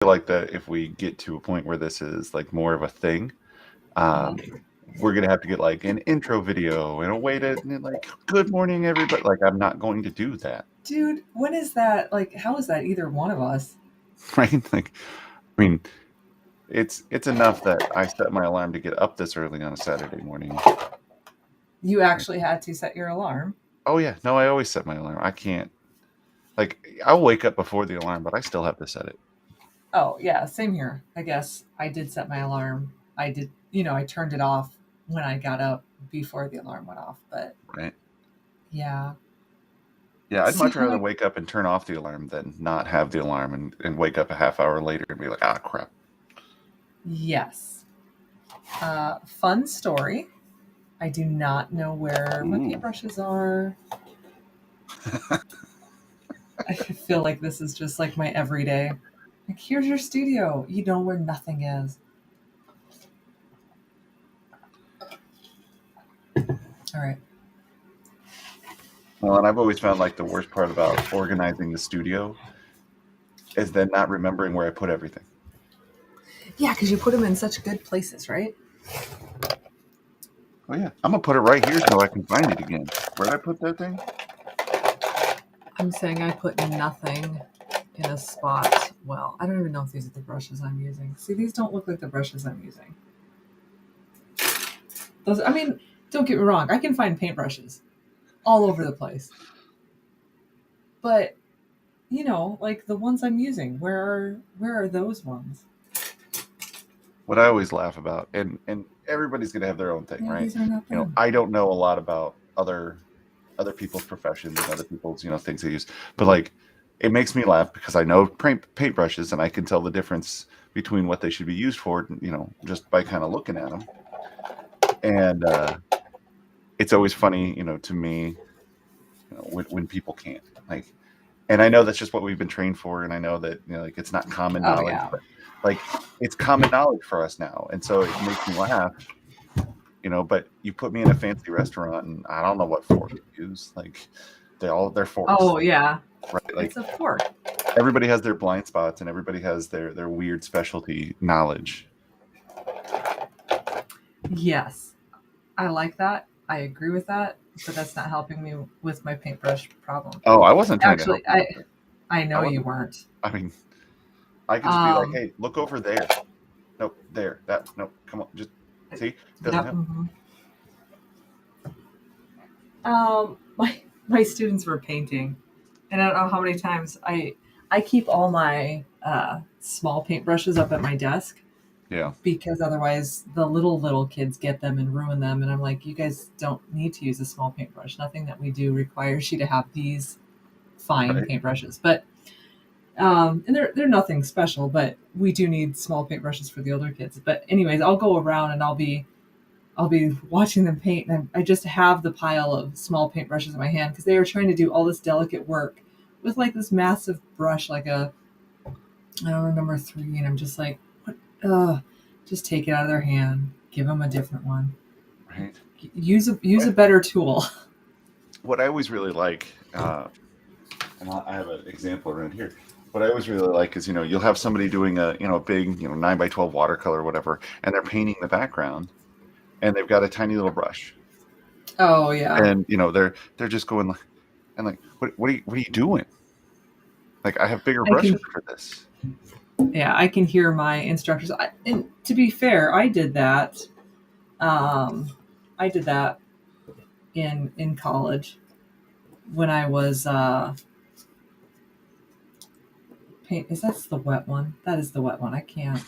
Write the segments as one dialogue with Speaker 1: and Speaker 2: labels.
Speaker 1: feel like that if we get to a point where this is like more of a thing,
Speaker 2: Uh-huh.
Speaker 1: um, we're gonna have to get like an intro video and a way to like good morning everybody. Like I'm not going to do that,
Speaker 2: Dude, when is that? Like, how is that either one of us?
Speaker 1: right? Like I mean, it's enough that I set my alarm to get up this early on a Saturday morning.
Speaker 2: You
Speaker 1: Right?
Speaker 2: actually had to set your alarm.
Speaker 1: Oh yeah, no, I always set my alarm. I can't like I'll wake up before the alarm, but I still have to set it.
Speaker 2: Oh, yeah, same here. I guess I did set my alarm. I did, I turned it off when I got up before the alarm went off. But
Speaker 1: Right?
Speaker 2: yeah.
Speaker 1: Yeah, I'd
Speaker 2: See
Speaker 1: much
Speaker 2: how
Speaker 1: rather
Speaker 2: I,
Speaker 1: wake up and turn off the alarm than not have the alarm and wake up a half hour later and be like, ah, crap.
Speaker 2: yes. Fun story. I do not know where my
Speaker 1: Ooh.
Speaker 2: paintbrushes are. I feel like this is just like my everyday. Like, here's your studio. You know where nothing is. All right.
Speaker 1: Well, and I've always found like the worst part about organizing the studio is then not remembering where I put everything.
Speaker 2: Yeah, because you put them in such good places, right?
Speaker 1: Oh yeah, I'm gonna put it right here so I can find it again. Where'd I put that thing?
Speaker 2: I'm saying I put nothing in a spot. Well, I don't even know if these are the brushes I'm using. See, these don't look like the brushes I'm using. Those, I mean, don't get me wrong. I can find paintbrushes all over the place, but like the ones I'm using, where are those ones?
Speaker 1: What I always laugh about, and everybody's gonna have their own thing,
Speaker 2: Yeah,
Speaker 1: right?
Speaker 2: these are not them.
Speaker 1: I don't know a lot about other people's professions and other people's things they use, but like it makes me laugh because I know paintbrushes and I can tell the difference between what they should be used for, just by kind of looking at them. And it's always funny, to me, when people can't like. And I know that's just what we've been trained for, and I know that like it's not common
Speaker 2: Oh
Speaker 1: knowledge,
Speaker 2: yeah.
Speaker 1: but like it's common knowledge for us now, and so it makes me laugh. But you put me in a fancy restaurant, and I don't know what fork to use. Like they're forks,
Speaker 2: Oh yeah.
Speaker 1: right?
Speaker 2: It's
Speaker 1: Like
Speaker 2: a fork.
Speaker 1: everybody has their blind spots, and everybody has their weird specialty knowledge.
Speaker 2: Yes, I like that. I agree with that, but that's not helping me with my paintbrush problem.
Speaker 1: Oh, I wasn't trying to help
Speaker 2: Actually,
Speaker 1: you
Speaker 2: I
Speaker 1: with it.
Speaker 2: I
Speaker 1: I
Speaker 2: know you
Speaker 1: wasn't.
Speaker 2: weren't.
Speaker 1: I mean, I could just be like,
Speaker 2: Um,
Speaker 1: "Hey, look over there." Nope, there. That nope. Come on, just see. Doesn't
Speaker 2: yep.
Speaker 1: help.
Speaker 2: My students were painting, and I don't know how many times I keep all my small paintbrushes up at my desk
Speaker 1: Yeah.
Speaker 2: because otherwise the little kids get them and ruin them. And I'm like, you guys don't need to use a small paintbrush. Nothing that we do requires you to have these fine
Speaker 1: Right.
Speaker 2: paintbrushes. But and they're nothing special, but we do need small paintbrushes for the older kids. But anyways, I'll go around and I'll be watching them paint, and I just have the pile of small paintbrushes in my hand because they are trying to do all this delicate work with like this massive brush, like a I don't know number 3, and I'm just like, what? Just take it out of their hand, give them a different one,
Speaker 1: Right.
Speaker 2: use a better tool.
Speaker 1: What I always really like, and I have an example around here. What I always really like is, you'll have somebody doing a, big, 9 by 12 watercolor or whatever, and they're painting the background, and they've got a tiny little brush,
Speaker 2: Oh yeah,
Speaker 1: and they're just going like, and like, what are you doing? Like, I have bigger
Speaker 2: I can
Speaker 1: brushes for this.
Speaker 2: yeah I can hear my instructors. And to be fair, I did that. Um, I did that in college when I was paint. Is that's the wet one? That is the wet one. I can't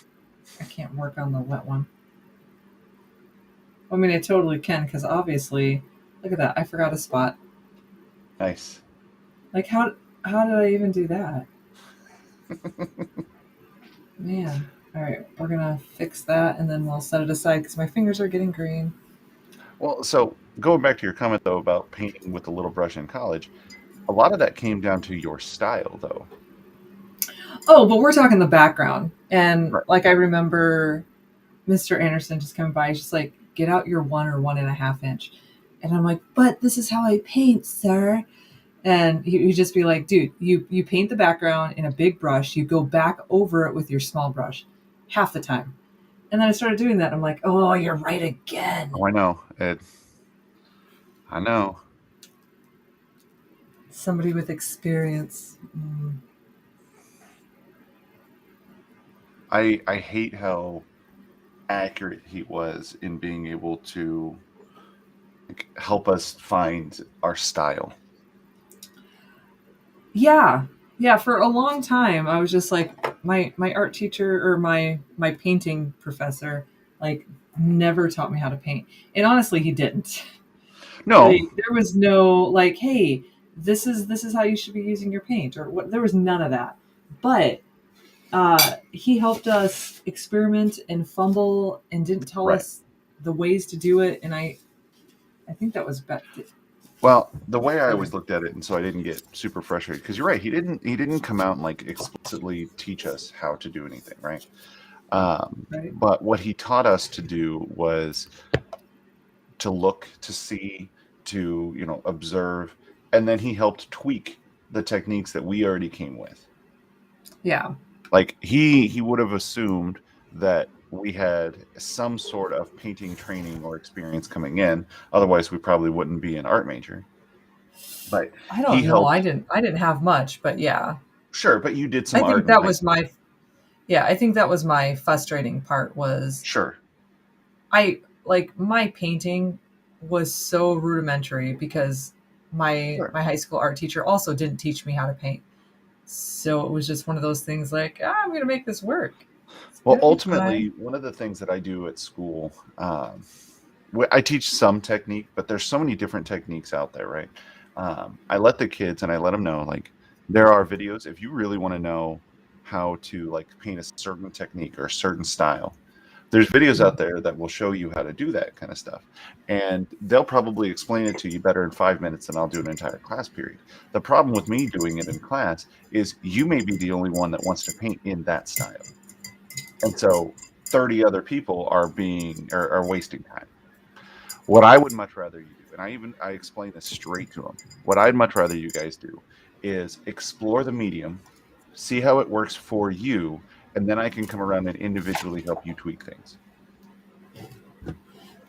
Speaker 2: work on the wet one. I mean, I totally can because obviously, look at that. I forgot a spot.
Speaker 1: Nice.
Speaker 2: Like how did I even do that? Man. All right, we're gonna fix that and then we'll set it aside because my fingers are getting green.
Speaker 1: Well, so going back to your comment though about painting with a little brush in college, a lot of that came down to your style, though.
Speaker 2: Oh, but we're talking the background, and
Speaker 1: Right.
Speaker 2: like I remember Mr. Anderson just coming by. He's just like, get out your 1 or 1.5 inch, and I'm like, but this is how I paint, sir. And he'd just be like, dude, you paint the background in a big brush, you go back over it with your small brush half the time. And then I started doing that. And I'm like, oh, you're right again.
Speaker 1: Oh, I know. I know.
Speaker 2: Somebody with experience.
Speaker 1: I hate how accurate he was in being able to help us find our style.
Speaker 2: Yeah. Yeah, for a long time I was just like my art teacher or my painting professor like never taught me how to paint. And honestly, he didn't.
Speaker 1: No,
Speaker 2: Like there was no like, hey, this is how you should be using your paint or what. There was none of that. But he helped us experiment and fumble and didn't tell
Speaker 1: right.
Speaker 2: us the ways to do it. And I think that was better.
Speaker 1: Well, the way I always looked at it, and so I didn't get super frustrated, because you're right. He didn't come out and like explicitly teach us how to do anything, right?
Speaker 2: Right?
Speaker 1: But what he taught us to do was to look, to see, to observe, and then he helped tweak the techniques that we already came with.
Speaker 2: Yeah.
Speaker 1: Like he would have assumed that we had some sort of painting training or experience coming in, otherwise we probably wouldn't be an art major. But
Speaker 2: I
Speaker 1: he
Speaker 2: don't know. I
Speaker 1: helped.
Speaker 2: didn't have much, but yeah.
Speaker 1: Sure, but you did some
Speaker 2: I
Speaker 1: art
Speaker 2: think
Speaker 1: in
Speaker 2: that
Speaker 1: high
Speaker 2: was
Speaker 1: school.
Speaker 2: my yeah, I think that was my frustrating part was
Speaker 1: Sure.
Speaker 2: I like my painting was so rudimentary because
Speaker 1: Sure.
Speaker 2: my high school art teacher also didn't teach me how to paint. So it was just one of those things like, I'm going to make this work. It's
Speaker 1: Well,
Speaker 2: going to be
Speaker 1: ultimately,
Speaker 2: fine.
Speaker 1: one of the things that I do at school, I teach some technique, but there's so many different techniques out there, right? I let the kids and I let them know, like, there are videos. If you really want to know how to like paint a certain technique or a certain style, there's videos out there that will show you how to do that kind of stuff. And they'll probably explain it to you better in 5 minutes than I'll do an entire class period. The problem with me doing it in class is you may be the only one that wants to paint in that style. And so 30 other people are wasting time. What I would much rather you do, and I explain this straight to them. What I'd much rather you guys do is explore the medium, see how it works for you, and then I can come around and individually help you tweak things.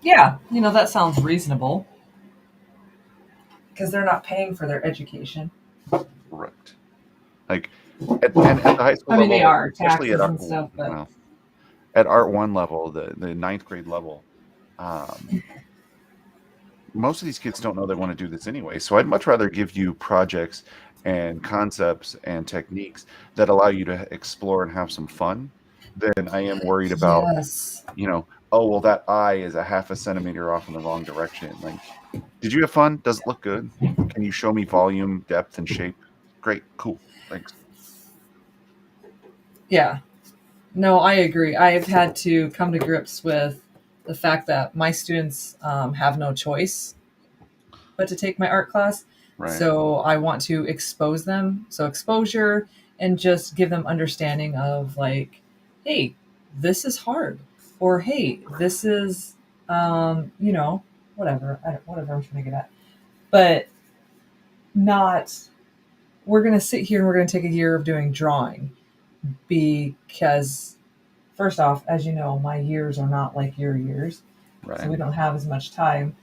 Speaker 2: Yeah, that sounds reasonable because they're not paying for their education.
Speaker 1: Correct. Like and at the high school
Speaker 2: I mean, they
Speaker 1: level,
Speaker 2: are
Speaker 1: especially at
Speaker 2: taxes
Speaker 1: art,
Speaker 2: and stuff, but
Speaker 1: well, at art one level, the ninth grade level, um, most of these kids don't know they want to do this anyway. So I'd much rather give you projects and concepts and techniques that allow you to explore and have some fun than I am worried about,
Speaker 2: yes.
Speaker 1: oh, well, that eye is a half a centimeter off in the wrong direction. Like, did you have fun? Does it look good? Can you show me volume, depth, and shape? Great. Cool. Thanks.
Speaker 2: Yeah. No, I agree. I've had to come to grips with the fact that my students have no choice but to take my art class.
Speaker 1: Right.
Speaker 2: So I want to expose them. So exposure and just give them understanding of like, hey, this is hard, or hey, this is, whatever, whatever I'm trying to get at, but not. We're gonna sit here and we're gonna take a year of doing drawing because first off, as you know, my years are not like your years, so
Speaker 1: Right.
Speaker 2: we don't have as much time.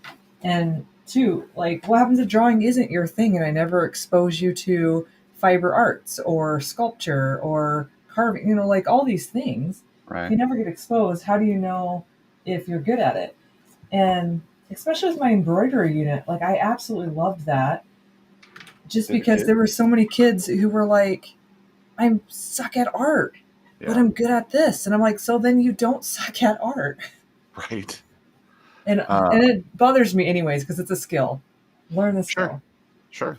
Speaker 2: And two, like, what happens if drawing isn't your thing and I never expose you to fiber arts or sculpture or carving, like all these things? If
Speaker 1: Right.
Speaker 2: you never get exposed, how do you know if you're good at it? And especially with my embroidery unit, like, I absolutely loved that just
Speaker 1: Did the
Speaker 2: because
Speaker 1: kid?
Speaker 2: there were so many kids who were like, I'm suck at art, but
Speaker 1: Yeah.
Speaker 2: I'm good at this. And I'm like, so then you don't suck at art.
Speaker 1: Right.
Speaker 2: And it bothers me anyways because it's a skill. Learn the
Speaker 1: Sure.
Speaker 2: skill.
Speaker 1: Sure.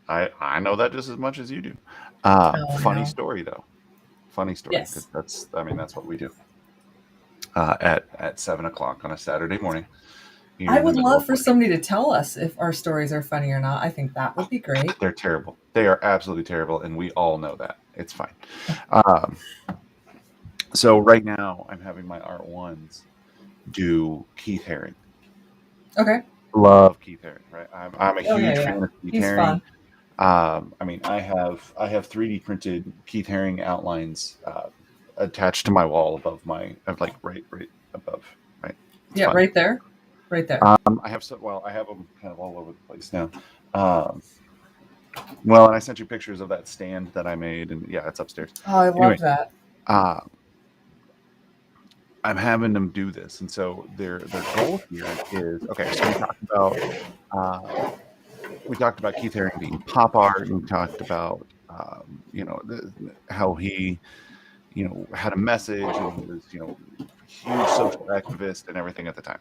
Speaker 1: I know that just as much as you do.
Speaker 2: Oh, I
Speaker 1: Funny
Speaker 2: know.
Speaker 1: story though. Funny story, because
Speaker 2: Yes.
Speaker 1: that's what we do at 7 o'clock on a Saturday morning here
Speaker 2: I
Speaker 1: in the
Speaker 2: would
Speaker 1: middle
Speaker 2: love
Speaker 1: of
Speaker 2: for
Speaker 1: winter.
Speaker 2: somebody to tell us if our stories are funny or not. I think that would be great.
Speaker 1: They're terrible. They are absolutely terrible, and we all know that. It's fine. Um, so right now, I'm having my art ones do Keith Haring.
Speaker 2: Okay.
Speaker 1: love Keith Haring, right? I'm a
Speaker 2: Oh yeah,
Speaker 1: huge
Speaker 2: yeah.
Speaker 1: fan of Keith
Speaker 2: He's
Speaker 1: Haring.
Speaker 2: fun.
Speaker 1: I mean, I have 3D printed Keith Haring outlines attached to my wall above like right above, right? It's
Speaker 2: Yeah,
Speaker 1: fun.
Speaker 2: right there, right there.
Speaker 1: I have them kind of all over the place now. Um, well, and I sent you pictures of that stand that I made, and yeah, it's upstairs.
Speaker 2: Oh, I
Speaker 1: Anyway,
Speaker 2: love that.
Speaker 1: uh, I'm having them do this, and so their goal here is okay. So uh, we talked about Keith Haring being pop art, and we talked about how he had a message, and he was huge social activist and everything at the time.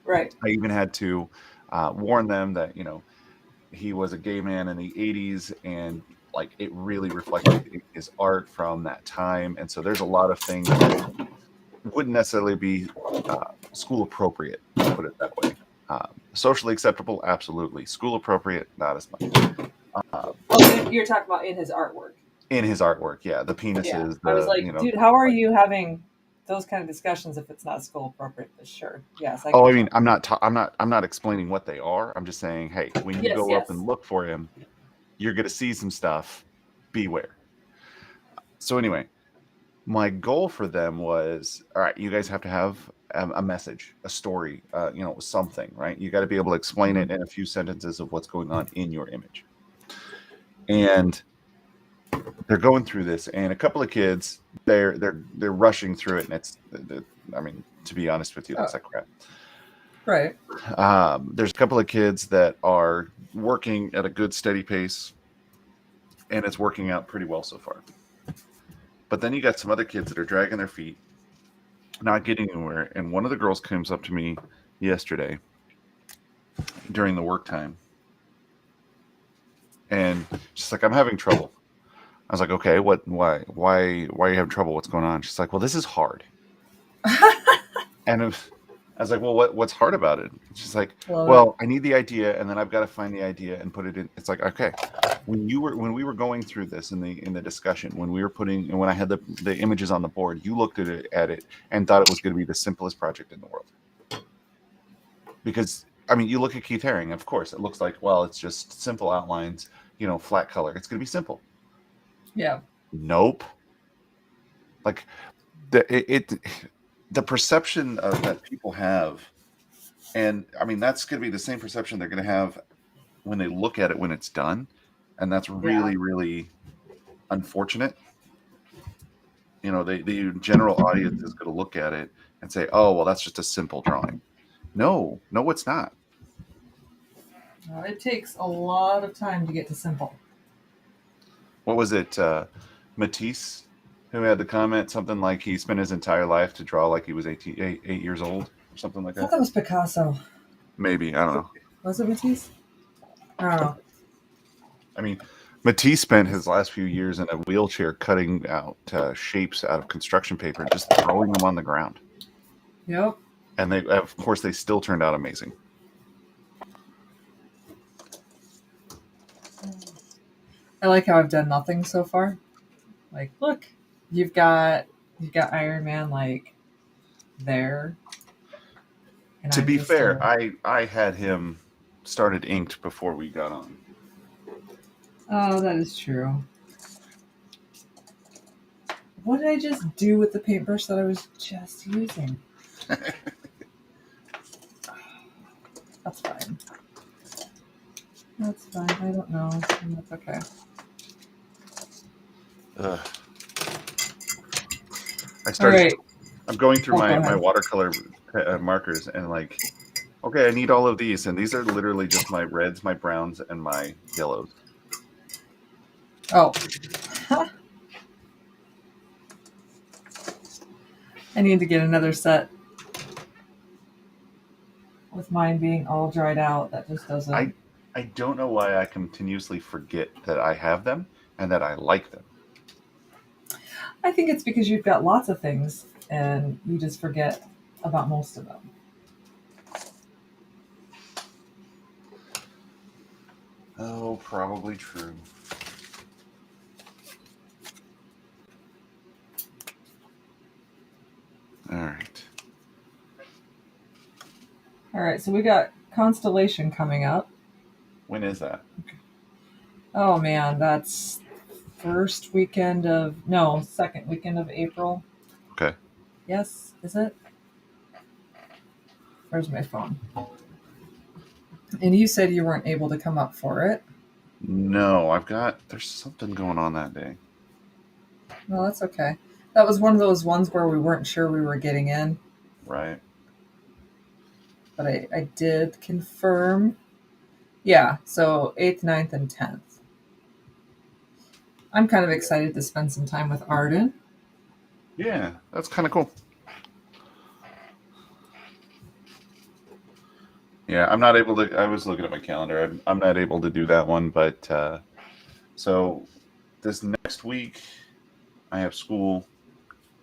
Speaker 2: Right.
Speaker 1: I even had to warn them that he was a gay man in the 80s, and like it really reflected in his art from that time. And so there's a lot of things that wouldn't necessarily be school appropriate, let's put it that way. Socially acceptable, absolutely. School appropriate, not as much.
Speaker 2: Oh, you're talking about in his artwork.
Speaker 1: In his artwork, yeah, the
Speaker 2: Yeah.
Speaker 1: penises,
Speaker 2: I was
Speaker 1: the
Speaker 2: like, dude, how are
Speaker 1: like,
Speaker 2: you having those kind of discussions if it's not school appropriate? But sure. Yes, I
Speaker 1: oh, I
Speaker 2: get
Speaker 1: mean,
Speaker 2: you.
Speaker 1: I'm not explaining what they are. I'm just saying, hey, when you
Speaker 2: Yes,
Speaker 1: go up and
Speaker 2: yes.
Speaker 1: look for him, you're going to see some stuff. Beware. So anyway, my goal for them was, all right, you guys have to have a message, a story, something, right? You got to be able to explain
Speaker 2: Mhm.
Speaker 1: it in a few sentences of what's going on in your image. And they're going through this, and a couple of kids, they're rushing through it, and I mean, to be honest with you, it looks like crap.
Speaker 2: Right.
Speaker 1: There's a couple of kids that are working at a good steady pace, and it's working out pretty well so far. But then you got some other kids that are dragging their feet, not getting anywhere. And one of the girls comes up to me yesterday during the work time, and she's like, "I'm having trouble." I was like, "Okay, what? Why are you having trouble? What's going on?" She's like, "Well, this is hard." And I was like, "Well, what's hard about it?" She's like,
Speaker 2: Love it.
Speaker 1: "Well, I need the idea, and then I've got to find the idea and put it in." It's like, okay, when we were going through this in the discussion, when we were putting and when I had the images on the board, you looked at it and thought it was going to be the simplest project in the world. Because I mean, you look at Keith Haring, of course, it looks like, well, it's just simple outlines, flat color. It's going to be simple.
Speaker 2: Yeah.
Speaker 1: Nope. Like the perception that people have, and I mean that's going to be the same perception they're going to have when they look at it when it's done, and that's
Speaker 2: Yeah.
Speaker 1: really really unfortunate. The general audience is going to look at it and say, "Oh, well, that's just a simple drawing." No, no, it's not.
Speaker 2: It takes a lot of time to get to simple.
Speaker 1: What was it, Matisse, who had the comment something like he spent his entire life to draw like he was 8 years old or something like
Speaker 2: I thought
Speaker 1: that?
Speaker 2: that was Picasso.
Speaker 1: Maybe, I don't know.
Speaker 2: Was it Matisse? I don't know.
Speaker 1: I mean, Matisse spent his last few years in a wheelchair cutting out shapes out of construction paper and just throwing them on the ground.
Speaker 2: Yep.
Speaker 1: And of course, they still turned out amazing.
Speaker 2: I like how I've done nothing so far. Like, look, you've got Iron Man like there, and
Speaker 1: To
Speaker 2: I'm
Speaker 1: be
Speaker 2: just
Speaker 1: fair, I had him started inked before we got on.
Speaker 2: Oh, that is true. What did I just do with the paintbrush that I was just using? That's fine. That's fine. I don't know. That's okay.
Speaker 1: Ugh. I
Speaker 2: All
Speaker 1: started.
Speaker 2: right.
Speaker 1: I'm going through
Speaker 2: Oh, go
Speaker 1: my
Speaker 2: ahead.
Speaker 1: watercolor markers and like, okay, I need all of these, and these are literally just my reds, my browns, and my yellows.
Speaker 2: Oh, I need to get another set. With mine being all dried out, that just doesn't.
Speaker 1: I don't know why I continuously forget that I have them and that I like them.
Speaker 2: I think it's because you've got lots of things and you just forget about most of them.
Speaker 1: Oh, probably true. All right.
Speaker 2: All right, so we got Constellation coming up.
Speaker 1: When is that?
Speaker 2: Oh man, that's second weekend of April.
Speaker 1: Okay.
Speaker 2: Yes, is it? Where's my phone? And you said you weren't able to come up for it.
Speaker 1: No, there's something going on that day.
Speaker 2: Well, that's okay. That was one of those ones where we weren't sure we were getting in,
Speaker 1: Right.
Speaker 2: but I did confirm. Yeah, so 8th, 9th, and 10th. I'm kind of excited to spend some time with Arden.
Speaker 1: Yeah, that's kind of cool. Yeah, I'm not able to. I was looking at my calendar. I'm not able to do that one, but so this next week I have school,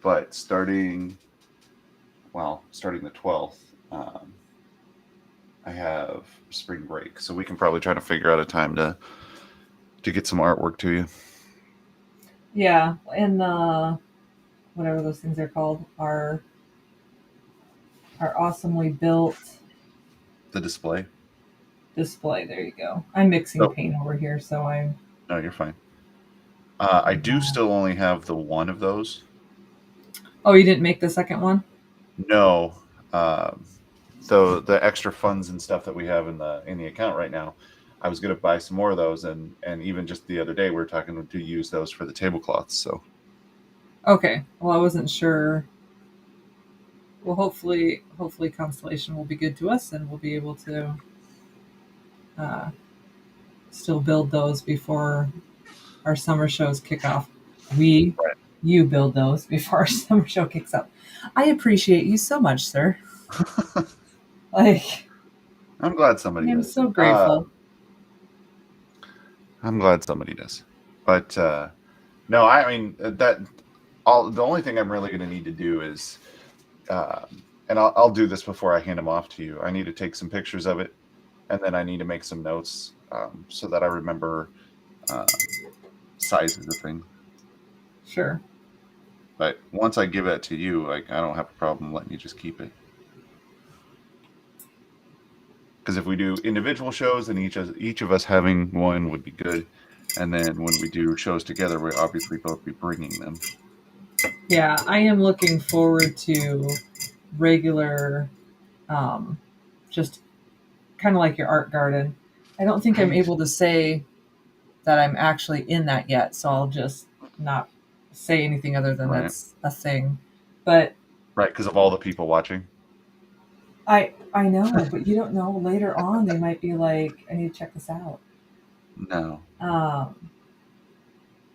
Speaker 1: but starting the 12th, I have spring break, so we can probably try to figure out a time to get some artwork to you.
Speaker 2: Yeah, and whatever those things are called are awesomely built
Speaker 1: The display.
Speaker 2: display. There you go. I'm mixing
Speaker 1: Oh,
Speaker 2: paint over here, so I'm.
Speaker 1: no, you're fine. I do still only have the one of those.
Speaker 2: Oh, you didn't make the second one?
Speaker 1: No, so the extra funds and stuff that we have in the account right now, I was going to buy some more of those, and even just the other day we were talking to use those for the tablecloths. So
Speaker 2: Okay. Well, I wasn't sure. Well, hopefully Constellation will be good to us, and we'll be able to uh, still build those before our summer shows kick off. We,
Speaker 1: right.
Speaker 2: you build those before our summer show kicks off. I appreciate you so much, sir. Like,
Speaker 1: I'm glad somebody
Speaker 2: I'm
Speaker 1: does.
Speaker 2: so grateful.
Speaker 1: I'm glad somebody does. But no, I mean that all. The only thing I'm really going to need to do is, uh, and I'll do this before I hand them off to you. I need to take some pictures of it, and then I need to make some notes so that I remember uh, sizes of things.
Speaker 2: Sure.
Speaker 1: But once I give it to you, like I don't have a problem letting you just keep it. Because if we do individual shows, then each of us having one would be good. And then when we do shows together, we'll obviously both be bringing them.
Speaker 2: Yeah, I am looking forward to regular, um, just kind of like your art garden. I don't think I'm
Speaker 1: Right.
Speaker 2: able to say that I'm actually in that yet, so I'll just not say anything other than
Speaker 1: Right.
Speaker 2: that's a thing. But
Speaker 1: Right. Because of all the people watching.
Speaker 2: I know, but you don't know. Later on, they might be like, "I need to check this out."
Speaker 1: No.
Speaker 2: Um,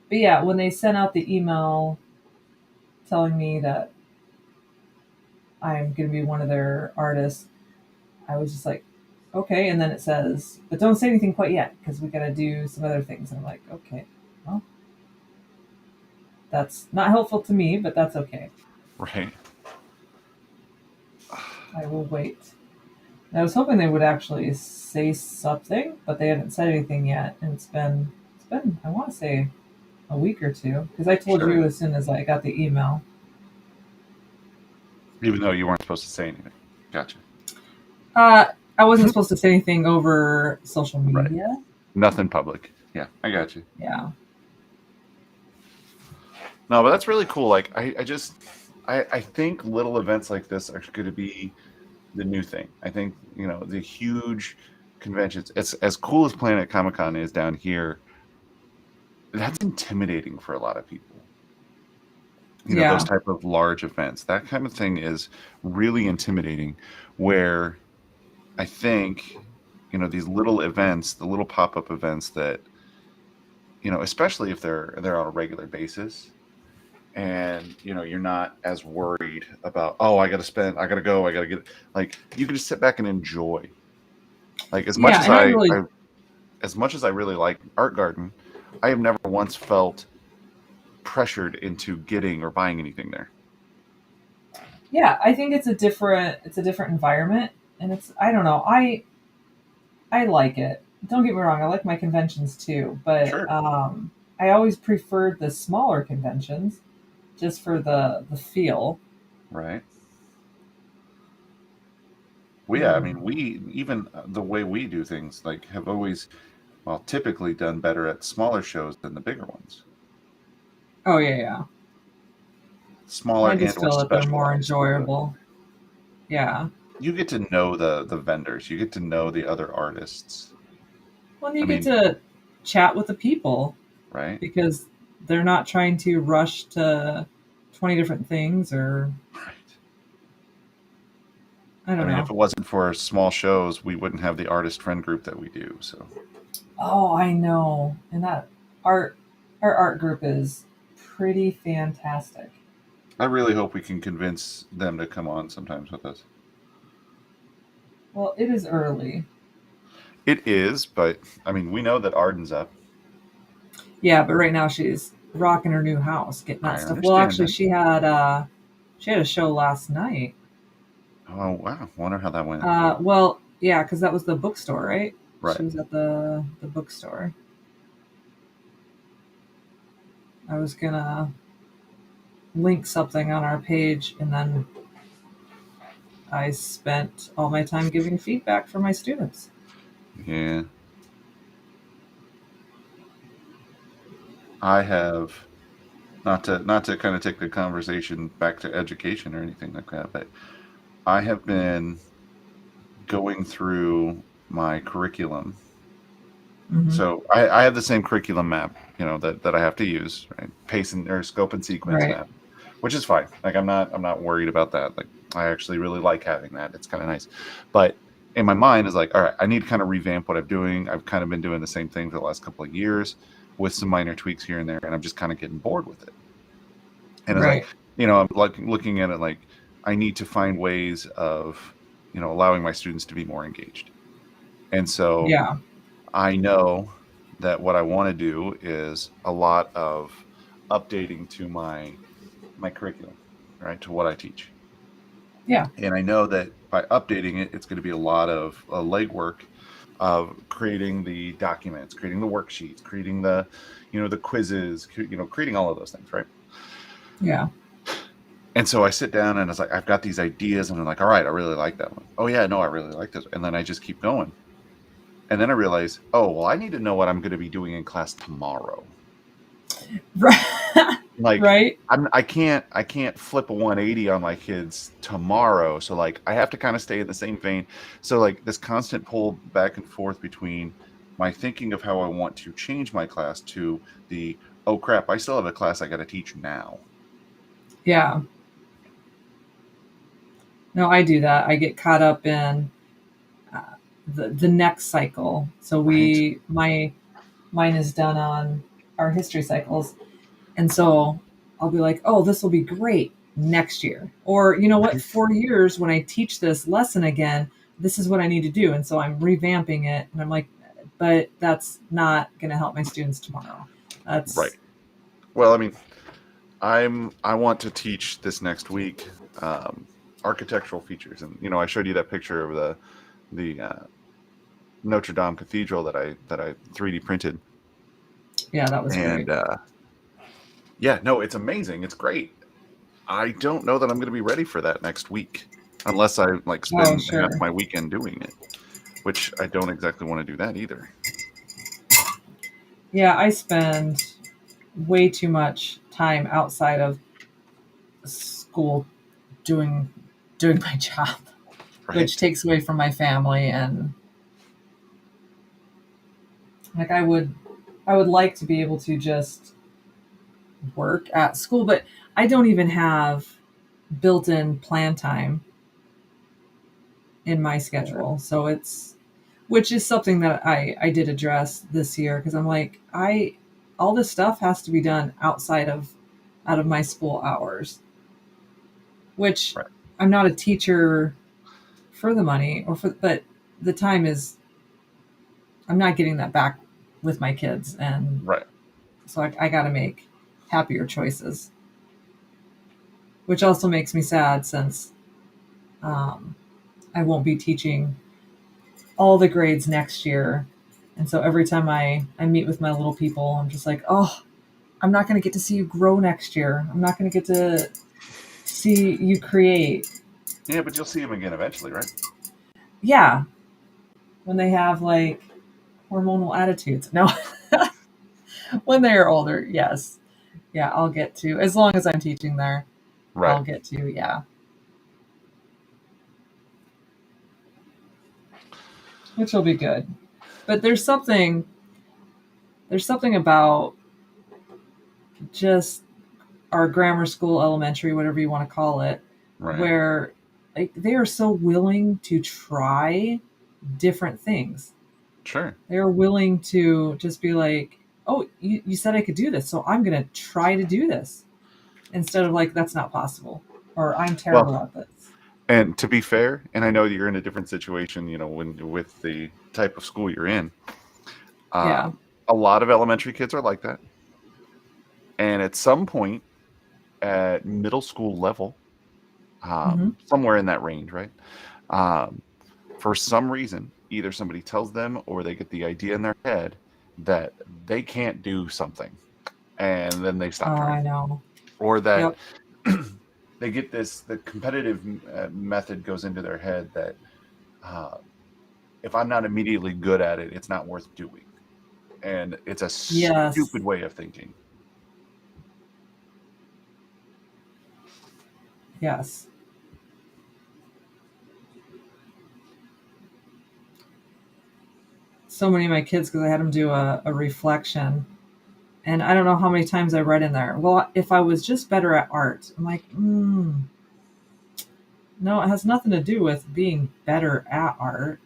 Speaker 2: but yeah, when they sent out the email telling me that I'm going to be one of their artists, I was just like, okay. And then it says, but don't say anything quite yet because we got to do some other things. And I'm like, okay, well, that's not helpful to me, but that's okay.
Speaker 1: Right.
Speaker 2: I will wait. And I was hoping they would actually say something, but they haven't said anything yet. And it's been, I want to say a week or two because I told
Speaker 1: Sure.
Speaker 2: you as soon as I got the email.
Speaker 1: Even though you weren't supposed to say anything. Gotcha.
Speaker 2: Uh, I wasn't supposed to say anything over social
Speaker 1: Right.
Speaker 2: media.
Speaker 1: Nothing public. Yeah, I got you.
Speaker 2: Yeah.
Speaker 1: No, but that's really cool. Like I think little events like this are going to be the new thing. I think, the huge conventions, as cool as Planet Comic Con is down here, that's intimidating for a lot of people. Those
Speaker 2: Yeah.
Speaker 1: type of large events, that kind of thing is really intimidating. Where I think, these little events, the little pop-up events that, especially if they're on a regular basis, and you're not as worried about, oh, I gotta go, I gotta get, like, you can just sit back and enjoy. Like, as much
Speaker 2: Yeah.
Speaker 1: as
Speaker 2: And I
Speaker 1: I,
Speaker 2: really,
Speaker 1: I as much as I really like Art Garden, I have never once felt pressured into getting or buying anything there.
Speaker 2: yeah, I think it's a different environment. And I don't know, I like it. Don't get me wrong, I like my conventions too, but
Speaker 1: Sure.
Speaker 2: I always preferred the smaller conventions just for the feel.
Speaker 1: Right. Well, yeah, I mean, we even the way we do things like have always, well, typically done better at smaller shows than the bigger ones.
Speaker 2: Oh yeah, yeah.
Speaker 1: Smaller
Speaker 2: I
Speaker 1: and
Speaker 2: just
Speaker 1: or
Speaker 2: feel that they're more
Speaker 1: specialized.
Speaker 2: enjoyable. Yeah.
Speaker 1: You get to know the vendors. You get to know the other artists.
Speaker 2: Well,
Speaker 1: I
Speaker 2: you get
Speaker 1: mean,
Speaker 2: to chat with the people
Speaker 1: right?
Speaker 2: because they're not trying to rush to 20 different things, or
Speaker 1: Right.
Speaker 2: I
Speaker 1: I
Speaker 2: don't
Speaker 1: mean, if
Speaker 2: know.
Speaker 1: it wasn't for small shows, we wouldn't have the artist friend group that we do. So
Speaker 2: Oh, I know. And that art our art group is pretty fantastic.
Speaker 1: I really hope we can convince them to come on sometimes with us.
Speaker 2: Well, it is early.
Speaker 1: It is, but I mean, we know that Arden's up.
Speaker 2: Yeah, but right now she's rocking her new house, getting that
Speaker 1: I
Speaker 2: stuff. Well,
Speaker 1: understand
Speaker 2: actually
Speaker 1: that.
Speaker 2: she had a show last night.
Speaker 1: Oh wow, wonder how that went.
Speaker 2: Well, yeah, because that was the bookstore, right? She
Speaker 1: Right.
Speaker 2: was at the bookstore. I was gonna link something on our page, and then I spent all my time giving feedback for my students.
Speaker 1: Yeah. I have not to kind of take the conversation back to education or anything like that, but I have been going through my curriculum.
Speaker 2: Hmm.
Speaker 1: So I have the same curriculum map, that I have to use, right? Pace and or scope and sequence
Speaker 2: Right.
Speaker 1: map, which is fine. Like I'm not worried about that. Like I actually really like having that. It's kind of nice. But in my mind is like, all right, I need to kind of revamp what I'm doing. I've kind of been doing the same thing for the last couple of years with some minor tweaks here and there, and I'm just kind of getting bored with it. And it's like,
Speaker 2: Right.
Speaker 1: I'm like looking at it like I need to find ways of, allowing my students to be more engaged. And so
Speaker 2: Yeah.
Speaker 1: I know that what I want to do is a lot of updating to my curriculum, right, to what I teach.
Speaker 2: Yeah.
Speaker 1: And I know that by updating it, it's going to be a lot of legwork of creating the documents, creating the worksheets, creating the quizzes, creating all of those things, right?
Speaker 2: Yeah.
Speaker 1: And so I sit down and it's like, I've got these ideas and I'm like, all right, I really like that one. Oh yeah, no, I really like this. And then I just keep going. And then I realize, oh, well, I need to know what I'm going to be doing in class tomorrow.
Speaker 2: Right.
Speaker 1: Like
Speaker 2: Right.
Speaker 1: I can't flip a 180 on my kids tomorrow. So like I have to kind of stay in the same vein. So like this constant pull back and forth between my thinking of how I want to change my class to the, oh crap, I still have a class I got to teach now.
Speaker 2: Yeah. No, I do that. I get caught up in uh, the next cycle. So
Speaker 1: Right.
Speaker 2: mine is done on our history cycles, and so I'll be like, oh, this will be great next year, or you know what,
Speaker 1: Right.
Speaker 2: 4 years when I teach this lesson again, this is what I need to do, and so I'm revamping it, and I'm like, but that's not going to help my students tomorrow.
Speaker 1: Right.
Speaker 2: That's
Speaker 1: Well, I mean, I want to teach this next week um, architectural features, and I showed you that picture of the Notre Dame Cathedral that I 3D printed,
Speaker 2: yeah, that was great.
Speaker 1: and yeah, no, it's amazing, it's great. I don't know that I'm going to be ready for that next week, unless I like
Speaker 2: Oh,
Speaker 1: spend half
Speaker 2: sure.
Speaker 1: my weekend doing it, which I don't exactly want to do that either.
Speaker 2: Yeah, I spend way too much time outside of school doing my job, which
Speaker 1: Right.
Speaker 2: takes away from my family. And like I would like to be able to just work at school, but I don't even have built-in plan time in my
Speaker 1: Yeah.
Speaker 2: schedule. So it's which is something that I did address this year, because I'm like, I all this stuff has to be done outside of out of my school hours, which
Speaker 1: Right.
Speaker 2: I'm not a teacher for the money or for, but the time is, I'm not getting that back with my kids, and
Speaker 1: Right.
Speaker 2: so I got to make happier choices, which also makes me sad since um, I won't be teaching all the grades next year, and so every time I meet with my little people, I'm just like, oh, I'm not going to get to see you grow next year. I'm not going to get to see you create.
Speaker 1: Yeah, but you'll see him again eventually, right?
Speaker 2: Yeah, when they have like hormonal attitudes. No, when they are older, yes. Yeah, I'll get to, as long as I'm teaching there,
Speaker 1: Right.
Speaker 2: I'll get to, yeah, which will be good. But there's something about just our grammar school, elementary, whatever you want to call it,
Speaker 1: Right.
Speaker 2: where like they are so willing to try different things.
Speaker 1: Sure.
Speaker 2: They are willing to just be like, oh, you said I could do this, so I'm going to try to do this instead of like, that's not possible or I'm
Speaker 1: Well,
Speaker 2: terrible at this.
Speaker 1: and to be fair, and I know you're in a different situation, when with the type of school you're in,
Speaker 2: Yeah.
Speaker 1: um, a lot of elementary kids are like that. And at some point at middle school level,
Speaker 2: Hmm.
Speaker 1: somewhere in that range, right? Um, for some reason, either somebody tells them or they get the idea in their head that they can't do something, and then they
Speaker 2: Oh,
Speaker 1: stop trying,
Speaker 2: I know.
Speaker 1: or that
Speaker 2: Yep.
Speaker 1: they get the competitive method goes into their head that uh, if I'm not immediately good at it, it's not worth doing, and it's a
Speaker 2: Yes.
Speaker 1: stupid way of thinking.
Speaker 2: Yes. So many of my kids, because I had them do a reflection. And I don't know how many times I read in there, well, if I was just better at art, I'm like, no, it has nothing to do with being better at art.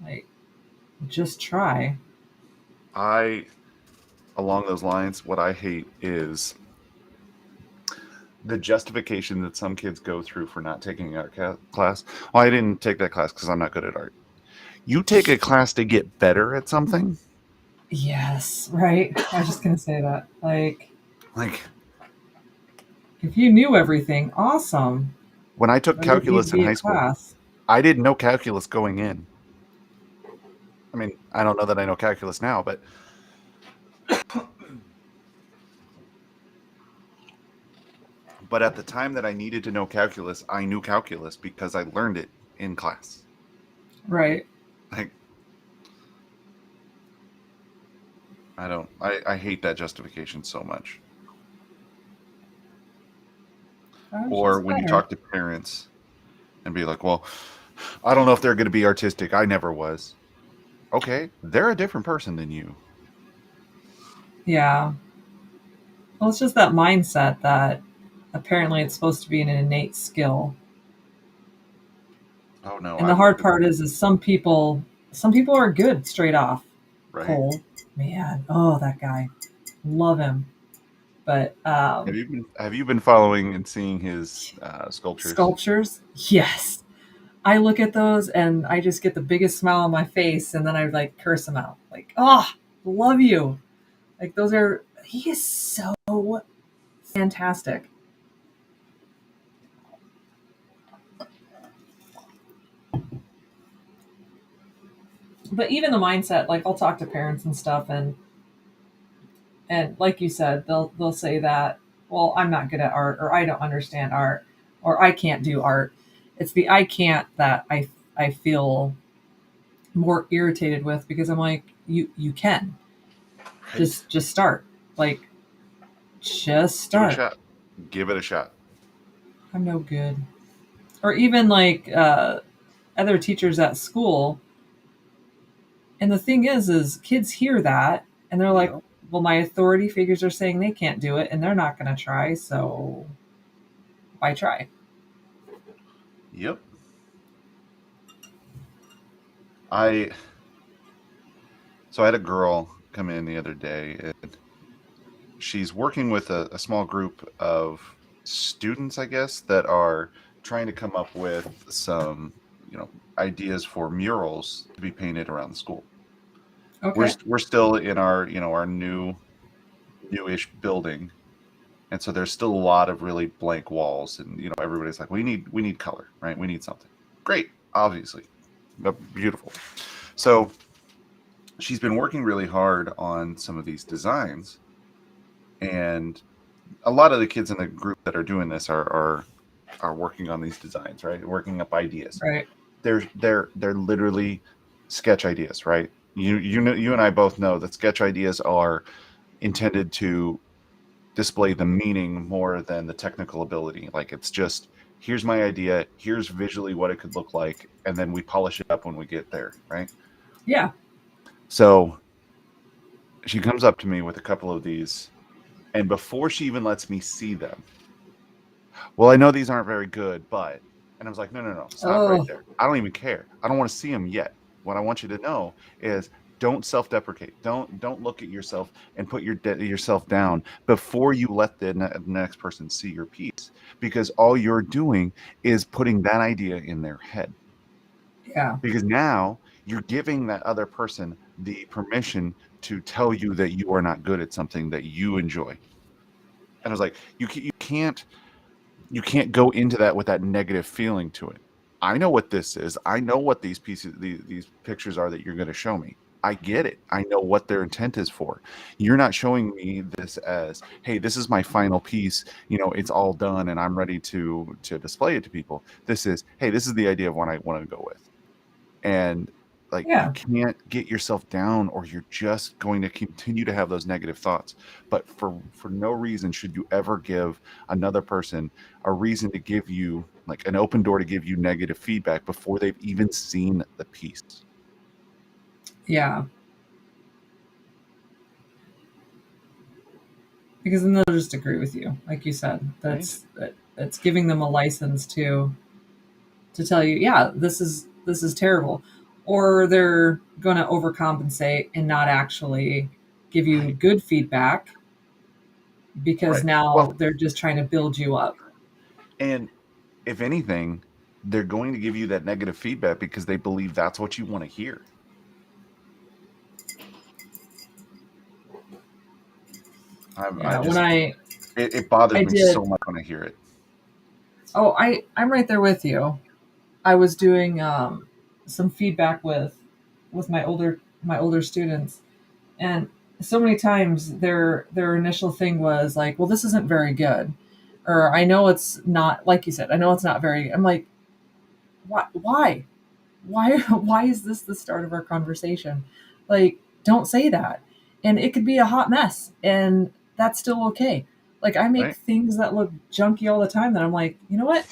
Speaker 2: Like, just try.
Speaker 1: I Along those lines, what I hate is the justification that some kids go through for not taking an art class. Well, I didn't take that class because I'm not good at art. You take a class to get better at something.
Speaker 2: Yes, right. I was just gonna say that. Like,
Speaker 1: Like
Speaker 2: if you knew everything, awesome.
Speaker 1: when I took
Speaker 2: There wouldn't need to
Speaker 1: calculus in
Speaker 2: be a
Speaker 1: high school,
Speaker 2: class.
Speaker 1: I didn't know calculus going in. I mean, I don't know that I know calculus now, but at the time that I needed to know calculus, I knew calculus because I learned it in class.
Speaker 2: Right.
Speaker 1: Like I don't I hate that justification so much.
Speaker 2: I was
Speaker 1: Or
Speaker 2: just
Speaker 1: when you
Speaker 2: better.
Speaker 1: talk to parents and be like, "Well, I don't know if they're going to be artistic. I never was." Okay, they're a different person than you.
Speaker 2: Yeah. Well, it's just that mindset that apparently it's supposed to be an innate skill.
Speaker 1: Oh no,
Speaker 2: And the
Speaker 1: I'm
Speaker 2: hard
Speaker 1: looking
Speaker 2: part is some people are good straight off.
Speaker 1: right.
Speaker 2: Cole, man, oh that guy, love him. But
Speaker 1: Have you been following and seeing his sculptures?
Speaker 2: sculptures, yes, I look at those and I just get the biggest smile on my face, and then I like curse him out, like, oh, love you. Like those are he is so fantastic. But even the mindset, like I'll talk to parents and stuff, and like you said, they'll say that, well, I'm not good at art, or I don't understand art, or I can't do art. It's the I can't that I feel more irritated with, because I'm like, you can
Speaker 1: Right.
Speaker 2: just start, like, just
Speaker 1: Give it a
Speaker 2: start.
Speaker 1: shot. Give it a shot.
Speaker 2: I'm no good. Or even like other teachers at school, and the thing is kids hear that and they're like,
Speaker 1: Yep.
Speaker 2: well, my authority figures are saying they can't do it and they're not going to try, so why try?
Speaker 1: Yep. I So I had a girl come in the other day, and she's working with a small group of students, I guess, that are trying to come up with some, ideas for murals to be painted around the school. We're
Speaker 2: Okay.
Speaker 1: we're still in our newish building, and so there's still a lot of really blank walls, and everybody's like, we need color, right? We need something. Great, obviously, beautiful. So she's been working really hard on some of these designs, and a lot of the kids in the group that are doing this are working on these designs, right? Working up ideas.
Speaker 2: Right.
Speaker 1: they're literally sketch ideas, right? You know, you and I both know that sketch ideas are intended to display the meaning more than the technical ability. Like it's just, here's my idea, here's visually what it could look like, and then we polish it up when we get there, right?
Speaker 2: Yeah.
Speaker 1: So she comes up to me with a couple of these, and before she even lets me see them, well, I know these aren't very good, but, and I was like, no, no, no, stop right
Speaker 2: Oh,
Speaker 1: there. I don't even care. I don't want to see them yet. What I want you to know is don't self-deprecate. Don't look at yourself and put yourself down before you let the next person see your piece, because all you're doing is putting that idea in their head.
Speaker 2: yeah.
Speaker 1: Because now you're giving that other person the permission to tell you that you are not good at something that you enjoy. And I was like, you can't go into that with that negative feeling to it. I know what this is. I know what these pieces, these pictures are that you're going to show me. I get it. I know what their intent is for. You're not showing me this as, hey, this is my final piece. You know, it's all done and I'm ready to display it to people. This is, hey, this is the idea of what I want to go with. And like you
Speaker 2: Yeah.
Speaker 1: can't get yourself down, or you're just going to continue to have those negative thoughts. But for no reason should you ever give another person a reason to give you, like, an open door to give you negative feedback before they've even seen the piece.
Speaker 2: Yeah. Because then they'll just agree with you, like you said.
Speaker 1: Right.
Speaker 2: That's giving them a license to tell you, yeah, this is terrible, or they're going to overcompensate and not actually give you
Speaker 1: Right.
Speaker 2: good feedback because
Speaker 1: Right. Well,
Speaker 2: now they're just trying to build you up.
Speaker 1: and if anything, they're going to give you that negative feedback because they believe that's what you want to hear. I
Speaker 2: Yeah. When
Speaker 1: just, it bothers
Speaker 2: I
Speaker 1: me so
Speaker 2: did,
Speaker 1: much when I hear it.
Speaker 2: oh, I'm right there with you. I was doing some feedback with my older students, and so many times their initial thing was like, well, this isn't very good, or I know it's not, like you said, I know it's not very, I'm like, why why is this the start of our conversation? Like, don't say that. And it could be a hot mess, and that's still okay. Like, I make
Speaker 1: Right.
Speaker 2: things that look junky all the time that I'm like, you know what,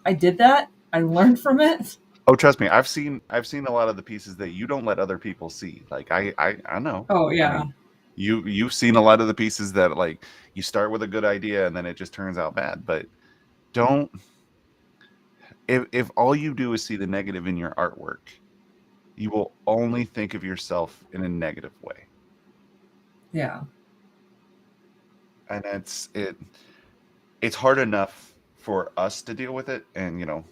Speaker 2: I did that, I learned from it.
Speaker 1: Oh, trust me, I've seen a lot of the pieces that you don't let other people see. Like I know.
Speaker 2: Oh
Speaker 1: I
Speaker 2: yeah.
Speaker 1: mean, you've seen a lot of the pieces that, like, you start with a good idea and then it just turns out bad. But don't, if all you do is see the negative in your artwork, you will only think of yourself in a negative way.
Speaker 2: Yeah.
Speaker 1: And it's hard enough for us to deal with it, and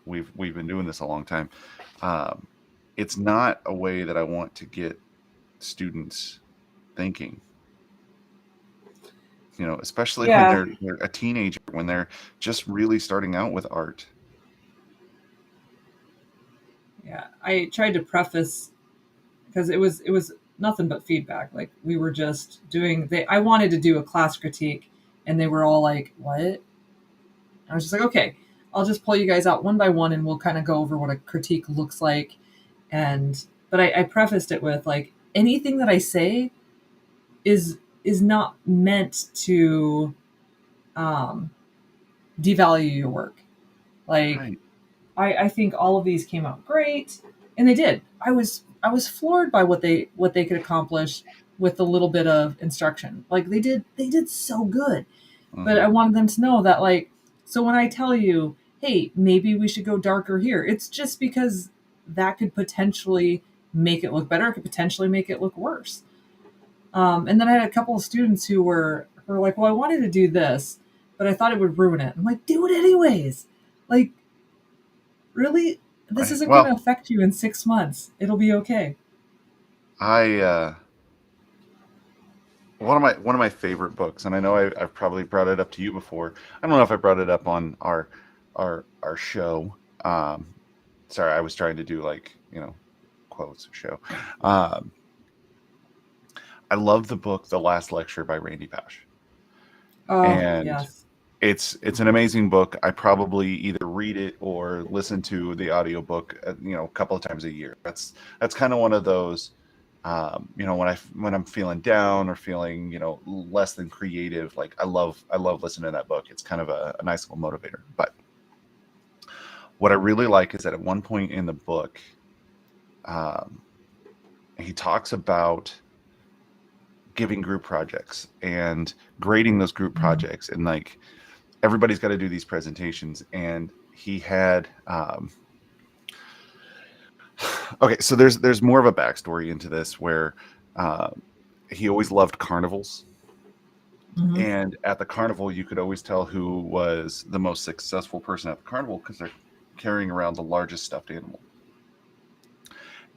Speaker 1: we've been doing this a long time. Um, it's not a way that I want to get students thinking, especially when
Speaker 2: Yeah.
Speaker 1: they're a teenager, when they're just really starting out with art.
Speaker 2: Yeah. I tried to preface, because it was nothing but feedback. Like, we were just doing, they I wanted to do a class critique, and they were all like, what? I was just like, okay, I'll just pull you guys out one by one and we'll kind of go over what a critique looks like. And but I prefaced it with, like, anything that I say is not meant to um, devalue your work. Like,
Speaker 1: Right.
Speaker 2: I think all of these came out great, and they did. I was floored by what they could accomplish with a little bit of instruction. Like, they did so good. But
Speaker 1: Hmm.
Speaker 2: I wanted them to know that, like, so when I tell you, hey, maybe we should go darker here, it's just because that could potentially make it look better. It could potentially make it look worse. And then I had a couple of students who were like, well, I wanted to do this, but I thought it would ruin it. I'm like, do it anyways. Like, really, this
Speaker 1: Right.
Speaker 2: isn't going to
Speaker 1: Well,
Speaker 2: affect you in 6 months. It'll be okay.
Speaker 1: I one of my favorite books, and I know I've probably brought it up to you before. I don't know if I brought it up on our show. Um, Sorry, I was trying to do, like, quotes show. Um, I love the book The Last Lecture by Randy Pausch.
Speaker 2: Oh
Speaker 1: And
Speaker 2: yes.
Speaker 1: it's an amazing book. I probably either read it or listen to the audiobook, a couple of times a year. That's kind of one of those, when I'm feeling down or feeling, less than creative. Like I love listening to that book. It's kind of a nice little motivator. But what I really like is that at one point in the book, um, he talks about giving group projects and grading those group
Speaker 2: Mhm.
Speaker 1: projects, and like everybody's got to do these presentations. And he had okay, so there's more of a backstory into this where uh, he always loved carnivals,
Speaker 2: Mhm.
Speaker 1: and at the carnival you could always tell who was the most successful person at the carnival because they're carrying around the largest stuffed animal.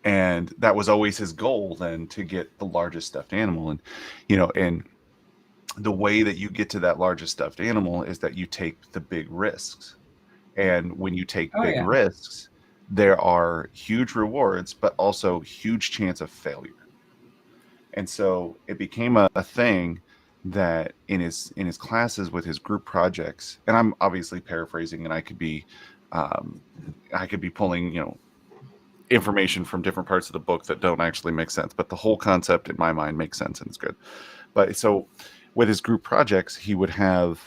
Speaker 1: And that was always his goal, then, to get the largest stuffed animal. And the way that you get to that largest stuffed animal is that you take the big risks. And when you take
Speaker 2: Oh
Speaker 1: big
Speaker 2: yeah.
Speaker 1: risks, there are huge rewards, but also huge chance of failure. And so it became a thing that in his classes with his group projects, and I'm obviously paraphrasing, and um, I could be pulling information from different parts of the book that don't actually make sense, but the whole concept in my mind makes sense and it's good. But so with his group projects, he would have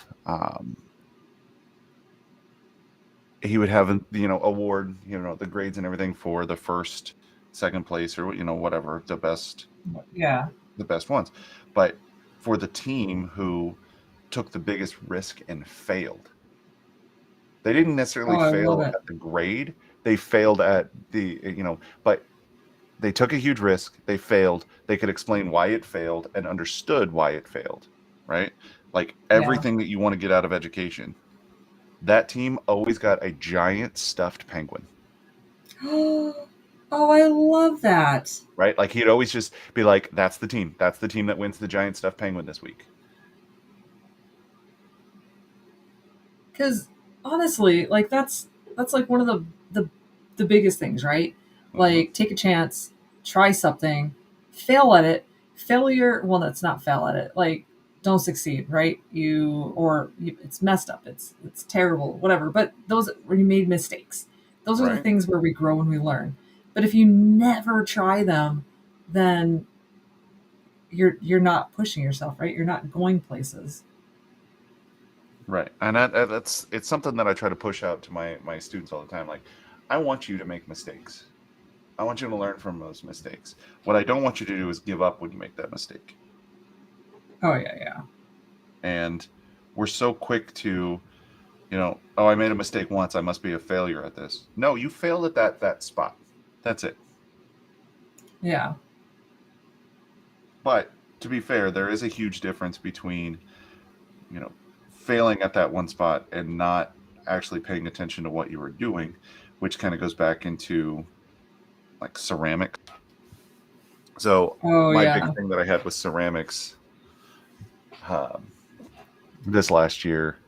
Speaker 1: award the grades and everything for the first, second place, or whatever,
Speaker 2: Yeah.
Speaker 1: the best ones. But for the team who took the biggest risk and failed, they didn't necessarily
Speaker 2: Oh, I love
Speaker 1: fail
Speaker 2: it.
Speaker 1: at the grade. They failed at but they took a huge risk. They failed. They could explain why it failed and understood why it failed, right? Like
Speaker 2: Yeah.
Speaker 1: everything that you want to get out of education. That team always got a giant stuffed penguin,
Speaker 2: Oh, I love that.
Speaker 1: right? Like he'd always just be like, "That's the team. That's the team that wins the giant stuffed penguin this week."
Speaker 2: Because honestly, like that's like one of the biggest things, right?
Speaker 1: Hmm.
Speaker 2: Like take a chance, try something, fail at it. Failure, well, that's not fail at it. Like don't succeed, right? It's messed up. It's terrible, whatever. But those where you made mistakes. Those are the
Speaker 1: Right?
Speaker 2: things where we grow and we learn. But if you never try them, then you're not pushing yourself, right? You're not going places.
Speaker 1: Right. And that's it's something that I try to push out to my students all the time. Like, I want you to make mistakes. I want you to learn from those mistakes. What I don't want you to do is give up when you make that mistake.
Speaker 2: Oh yeah, yeah.
Speaker 1: And we're so quick to, oh, I made a mistake once, I must be a failure at this. No, you failed at that spot. That's it.
Speaker 2: Yeah.
Speaker 1: But to be fair, there is a huge difference between, you know, failing at that one spot and not actually paying attention to what you were doing, which kind of goes back into like ceramics. So
Speaker 2: Oh
Speaker 1: my big
Speaker 2: yeah.
Speaker 1: thing that I had with ceramics, um, this last year,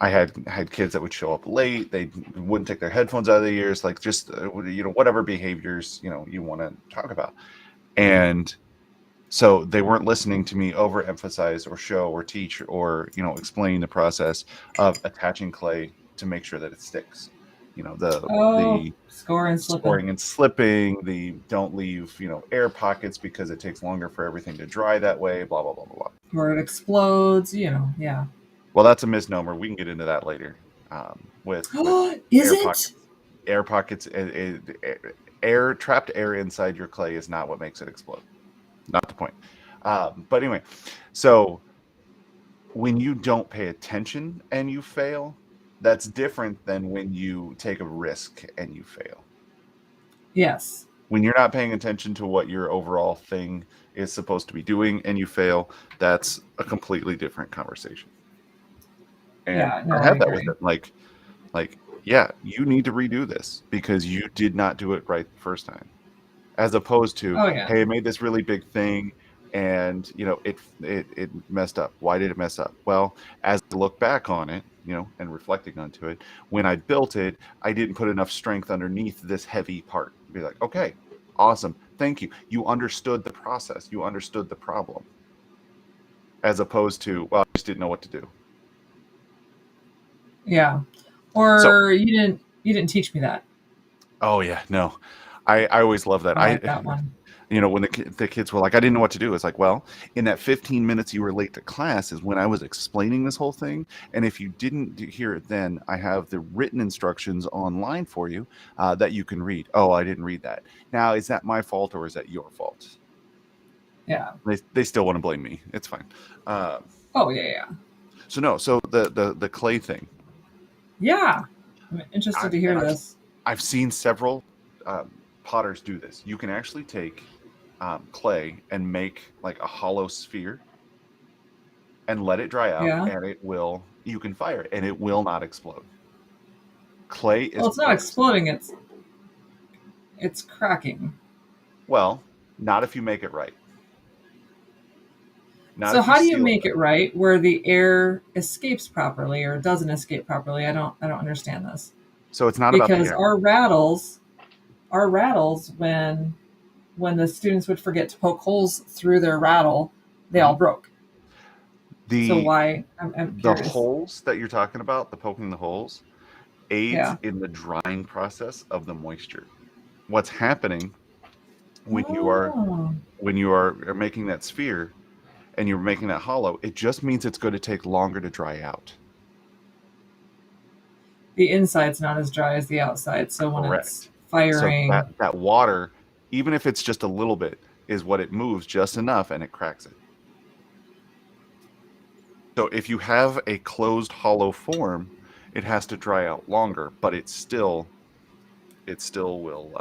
Speaker 1: I had kids that would show up late. They wouldn't take their headphones out of their ears, like just whatever behaviors you want to talk about. And so they weren't listening to me overemphasize or show or teach or explain the process of attaching clay to make sure that it sticks.
Speaker 2: Oh,
Speaker 1: The
Speaker 2: scoring, slipping.
Speaker 1: scoring and slipping, the don't leave air pockets because it takes longer for everything to dry that way. Blah blah blah blah blah.
Speaker 2: Where it explodes, yeah.
Speaker 1: Well, that's a misnomer. We can get into that later, with
Speaker 2: Is
Speaker 1: air
Speaker 2: it?
Speaker 1: pockets. Air pockets, air trapped air inside your clay is not what makes it explode. Not the point. But anyway, so when you don't pay attention and you fail, that's different than when you take a risk and you fail.
Speaker 2: Yes.
Speaker 1: When you're not paying attention to what your overall thing is supposed to be doing and you fail, that's a completely different conversation. And
Speaker 2: Yeah, no,
Speaker 1: I
Speaker 2: I
Speaker 1: had that with
Speaker 2: agree.
Speaker 1: it. Like, yeah, you need to redo this because you did not do it right the first time. As opposed to,
Speaker 2: Oh yeah.
Speaker 1: hey, I made this really big thing and it messed up. Why did it mess up? Well, as I look back on it, and reflecting onto it, when I built it, I didn't put enough strength underneath this heavy part. Be like, okay, awesome, thank you. You understood the process. You understood the problem. As opposed to, well, I just didn't know what to do.
Speaker 2: Yeah.
Speaker 1: So,
Speaker 2: Or you didn't teach me that.
Speaker 1: oh yeah, no, I always love that.
Speaker 2: I like that one.
Speaker 1: When the kids were like, I didn't know what to do. It's like, well, in that 15 minutes you were late to class is when I was explaining this whole thing. And if you didn't hear it then, I have the written instructions online for you that you can read. Oh, I didn't read that. Now, is that my fault or is that your fault?
Speaker 2: Yeah.
Speaker 1: They still want to blame me. It's fine. Uh,
Speaker 2: Oh yeah, yeah.
Speaker 1: so no, so the clay thing.
Speaker 2: Yeah. I'm interested
Speaker 1: I've,
Speaker 2: to
Speaker 1: and
Speaker 2: hear
Speaker 1: I've
Speaker 2: this.
Speaker 1: I've seen several potters do this. You can actually take clay and make like a hollow sphere and let it dry out,
Speaker 2: Yeah.
Speaker 1: and you can fire it, and it will not explode. Clay
Speaker 2: Well,
Speaker 1: is
Speaker 2: it's not
Speaker 1: porous.
Speaker 2: exploding, it's cracking.
Speaker 1: Well, not if you make it right. Not
Speaker 2: So
Speaker 1: if you
Speaker 2: how do you
Speaker 1: seal it
Speaker 2: make
Speaker 1: right.
Speaker 2: it right where the air escapes properly or doesn't escape properly? I don't understand this.
Speaker 1: So it's not about the
Speaker 2: Because
Speaker 1: air.
Speaker 2: our rattles when the students would forget to poke holes through their rattle, they
Speaker 1: Mhm.
Speaker 2: all broke. So
Speaker 1: The
Speaker 2: why? I'm
Speaker 1: the
Speaker 2: curious.
Speaker 1: holes that you're talking about, the poking the holes, aids
Speaker 2: Yeah.
Speaker 1: in the drying process of the moisture. What's happening when you are
Speaker 2: Oh.
Speaker 1: making that sphere and you're making that hollow, it just means it's going to take longer to dry out.
Speaker 2: The inside's not as dry as the outside, so when it's
Speaker 1: Correct. So
Speaker 2: firing.
Speaker 1: that water, even if it's just a little bit, is what it moves just enough and it cracks it. So if you have a closed hollow form, it has to dry out longer, but it still will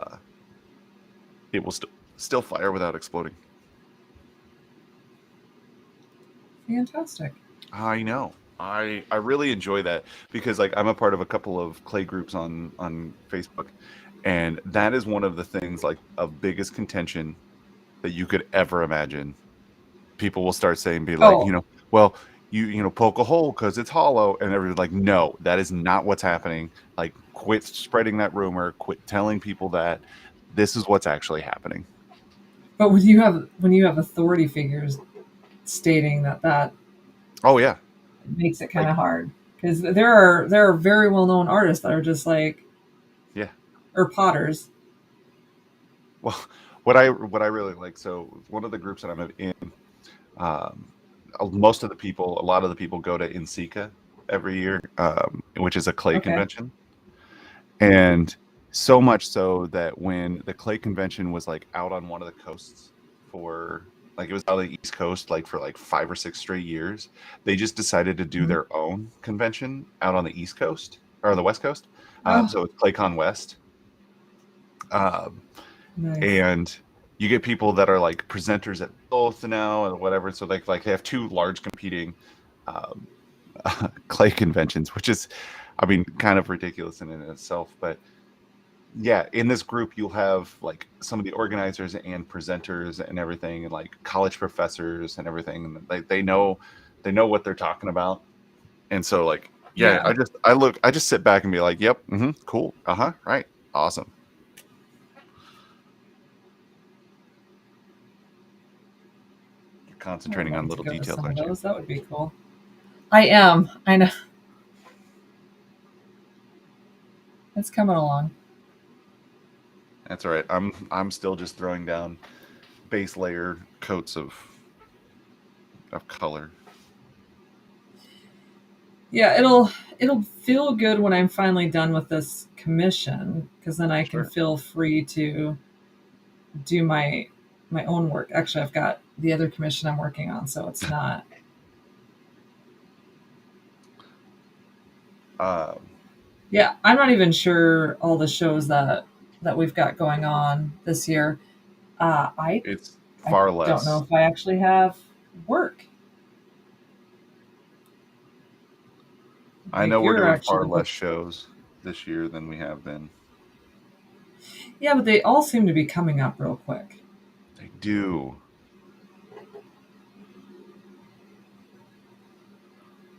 Speaker 1: still fire without exploding.
Speaker 2: Fantastic.
Speaker 1: I know. I really enjoy that because like I'm a part of a couple of clay groups on Facebook, and that is one of the things like of biggest contention that you could ever imagine. People will start saying, be like,
Speaker 2: Oh,
Speaker 1: well, poke a hole because it's hollow, and everyone's like, no, that is not what's happening. Like, quit spreading that rumor. Quit telling people that. This is what's actually happening.
Speaker 2: but when you have authority figures stating that
Speaker 1: Oh yeah,
Speaker 2: makes it kind
Speaker 1: like
Speaker 2: of hard because there are very well known artists that are just like,
Speaker 1: yeah.
Speaker 2: or potters.
Speaker 1: Well, what I really like. So one of the groups that I'm in, um, a lot of the people go to NCECA every year, which is a clay
Speaker 2: Okay.
Speaker 1: convention. And so much so that when the clay convention was like out on one of the coasts for like it was out on the East Coast like for like 5 or 6 straight years, they just decided to do
Speaker 2: Mhm.
Speaker 1: their own convention out on the East Coast or the West Coast.
Speaker 2: Oh,
Speaker 1: So it's ClayCon West. Um,
Speaker 2: nice.
Speaker 1: and you get people that are like presenters at both now and whatever. So like they have two large competing um, clay conventions, which is, I mean, kind of ridiculous in and of itself. But yeah, in this group you'll have like some of the organizers and presenters and everything, and like college professors and everything, and they know what they're talking about. And so like yeah,
Speaker 2: Yeah.
Speaker 1: I just sit back and be like, yep, cool, right, awesome. You're
Speaker 2: I would
Speaker 1: concentrating on
Speaker 2: love to
Speaker 1: little
Speaker 2: go to
Speaker 1: details,
Speaker 2: some of
Speaker 1: aren't you?
Speaker 2: those. That would be cool. I am. I know. It's coming along.
Speaker 1: That's all right. I'm still just throwing down base layer coats of color.
Speaker 2: Yeah, it'll feel good when I'm finally done with this commission because then I can
Speaker 1: Sure.
Speaker 2: feel free to do my own work. Actually, I've got the other commission I'm working on, so it's not.
Speaker 1: Um,
Speaker 2: Yeah, I'm not even sure all the shows that we've got going on this year. Uh, I
Speaker 1: it's
Speaker 2: I
Speaker 1: far
Speaker 2: don't know
Speaker 1: less.
Speaker 2: if I actually have work.
Speaker 1: I
Speaker 2: Like
Speaker 1: know we're
Speaker 2: you're
Speaker 1: doing
Speaker 2: actually
Speaker 1: far
Speaker 2: the
Speaker 1: less shows this year than we have been.
Speaker 2: yeah, but they all seem to be coming up real quick.
Speaker 1: They do.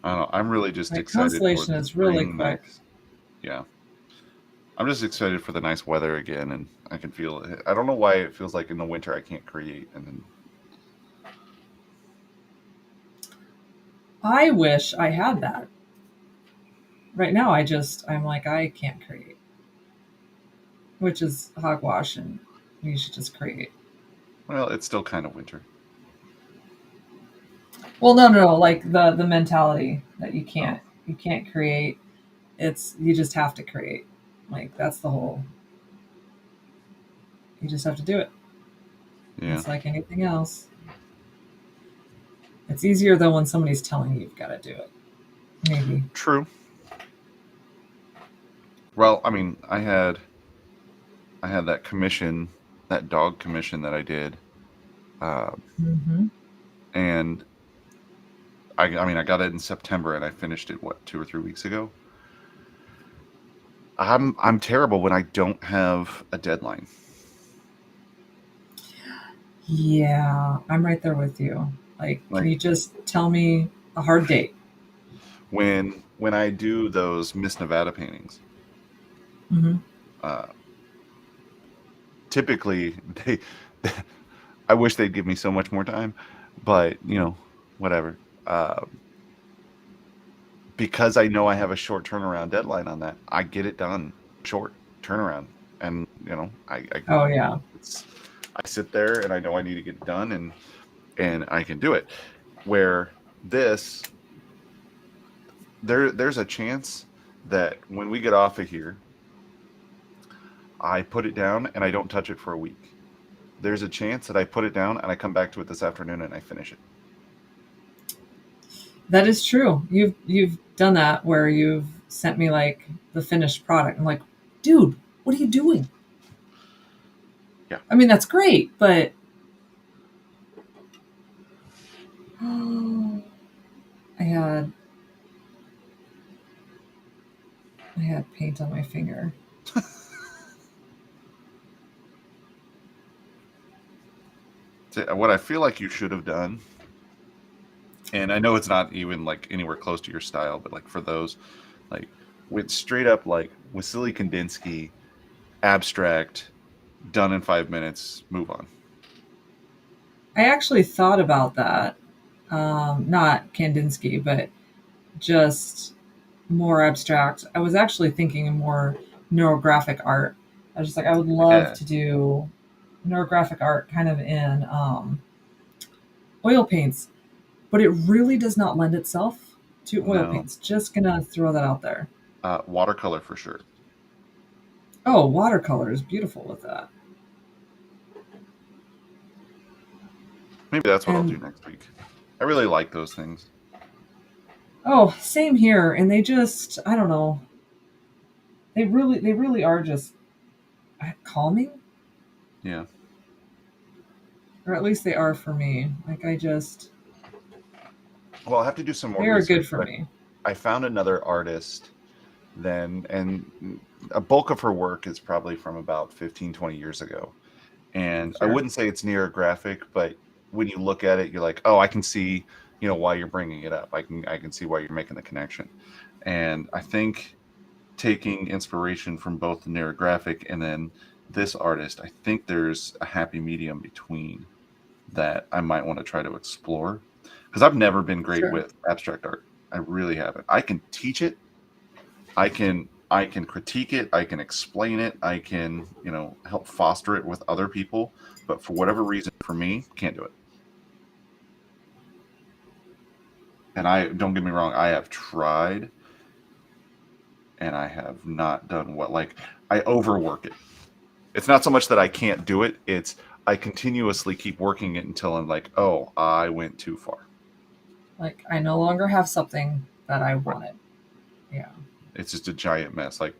Speaker 1: I don't know. I'm really just
Speaker 2: Like
Speaker 1: excited for
Speaker 2: Constellation
Speaker 1: the
Speaker 2: is really
Speaker 1: spring
Speaker 2: quick.
Speaker 1: next. Yeah. I'm just excited for the nice weather again, and I can feel it. I don't know why it feels like in the winter I can't create, and then
Speaker 2: I wish I had that. right now I'm like, I can't create, which is hogwash, and you should just create.
Speaker 1: Well, it's still kind of winter.
Speaker 2: Well, no, like the mentality that
Speaker 1: Oh,
Speaker 2: you can't create. It's you just have to create. Like that's the whole. You just have to do it.
Speaker 1: yeah,
Speaker 2: It's like anything else. It's easier though when somebody's telling you you've got to do it. Maybe.
Speaker 1: true. Well, I mean, I had that commission, that dog commission that I did, uh,
Speaker 2: Hmm.
Speaker 1: and I mean, I got it in September, and I finished it what 2 or 3 weeks ago. I'm terrible when I don't have a deadline.
Speaker 2: Yeah, I'm right there with you. Like, can
Speaker 1: Like
Speaker 2: you just tell me a hard date?
Speaker 1: when I do those Miss Nevada paintings,
Speaker 2: Hmm.
Speaker 1: uh, typically they, I wish they'd give me so much more time, but whatever. Because I know I have a short turnaround deadline on that, I get it done short turnaround, and
Speaker 2: Oh yeah.
Speaker 1: it's I sit there and I know I need to get it done, and I can do it. Where this there's a chance that when we get off of here, I put it down and I don't touch it for a week. There's a chance that I put it down and I come back to it this afternoon and I finish it.
Speaker 2: That is true. You've done that where you've sent me like the finished product. I'm like, dude, what are you doing?
Speaker 1: Yeah.
Speaker 2: I mean, that's great, but I had I had paint on my finger.
Speaker 1: So what I feel like you should have done, and I know it's not even like anywhere close to your style, but like for those, like went straight up like Wassily Kandinsky, abstract, done in 5 minutes, move on.
Speaker 2: I actually thought about that. Not Kandinsky, but just more abstract. I was actually thinking of more neurographic art. I was just like, I would love
Speaker 1: Yeah.
Speaker 2: to do neurographic art kind of in oil paints, but it really does not lend itself to oil
Speaker 1: No.
Speaker 2: paints. Just gonna throw that out there.
Speaker 1: Watercolor for sure.
Speaker 2: Oh, watercolor is beautiful with that.
Speaker 1: Maybe that's what I'll do
Speaker 2: And
Speaker 1: next week. I really like those things.
Speaker 2: oh, same here. And they just, I don't know, they really are just calming,
Speaker 1: Yeah.
Speaker 2: or at least they are for me. Like I just,
Speaker 1: Well, I'll have to do some more
Speaker 2: they are
Speaker 1: research,
Speaker 2: good for
Speaker 1: but
Speaker 2: me.
Speaker 1: I found another artist then, and a bulk of her work is probably from about 15, 20 years ago. And I
Speaker 2: Sure.
Speaker 1: wouldn't say it's near graphic, but when you look at it, you're like, oh, I can see, why you're bringing it up. I can see why you're making the connection. And I think taking inspiration from both the narrow graphic and then this artist, I think there's a happy medium between that I might want to try to explore because I've never been great
Speaker 2: Sure.
Speaker 1: with abstract art. I really haven't. I can teach it. I can critique it. I can explain it. I can help foster it with other people. But for whatever reason, for me, can't do it. And I don't get me wrong. I have tried, and I have not done what like I overwork it. It's not so much that I can't do it. It's I continuously keep working it until I'm like, oh, I went too far.
Speaker 2: Like I no longer have something that I
Speaker 1: Right.
Speaker 2: wanted. Yeah.
Speaker 1: It's just a giant mess. Like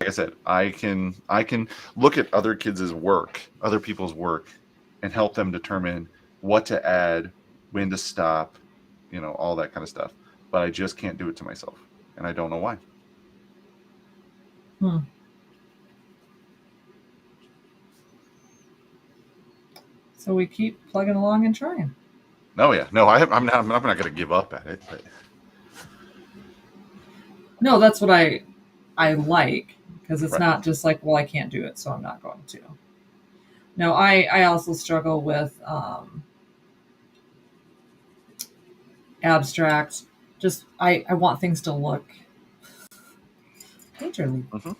Speaker 1: I said, I can look at other kids' work, other people's work, and help them determine what to add, when to stop, all that kind of stuff. But I just can't do it to myself, and I don't know why.
Speaker 2: Hmm. So we keep plugging along and trying.
Speaker 1: No, yeah, no, I'm not going to give up at it. But
Speaker 2: No, that's what I like because it's
Speaker 1: right,
Speaker 2: not just like, well, I can't do it, so I'm not going to. No, I also struggle with abstract. Just I want things to look. Winterly.
Speaker 1: Hmm.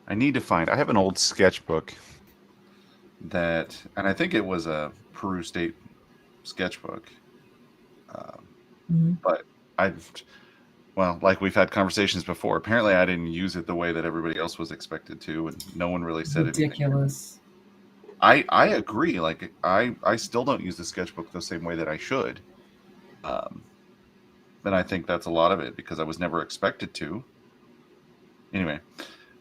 Speaker 1: I need to find. I have an old sketchbook that, and I think it was a Peru State sketchbook. Um,
Speaker 2: Mhm.
Speaker 1: but I've, well, like we've had conversations before. Apparently, I didn't use it the way that everybody else was expected to, and no one really said anything.
Speaker 2: Ridiculous.
Speaker 1: I agree. Like I still don't use the sketchbook the same way that I should. Um, and I think that's a lot of it because I was never expected to. Anyway,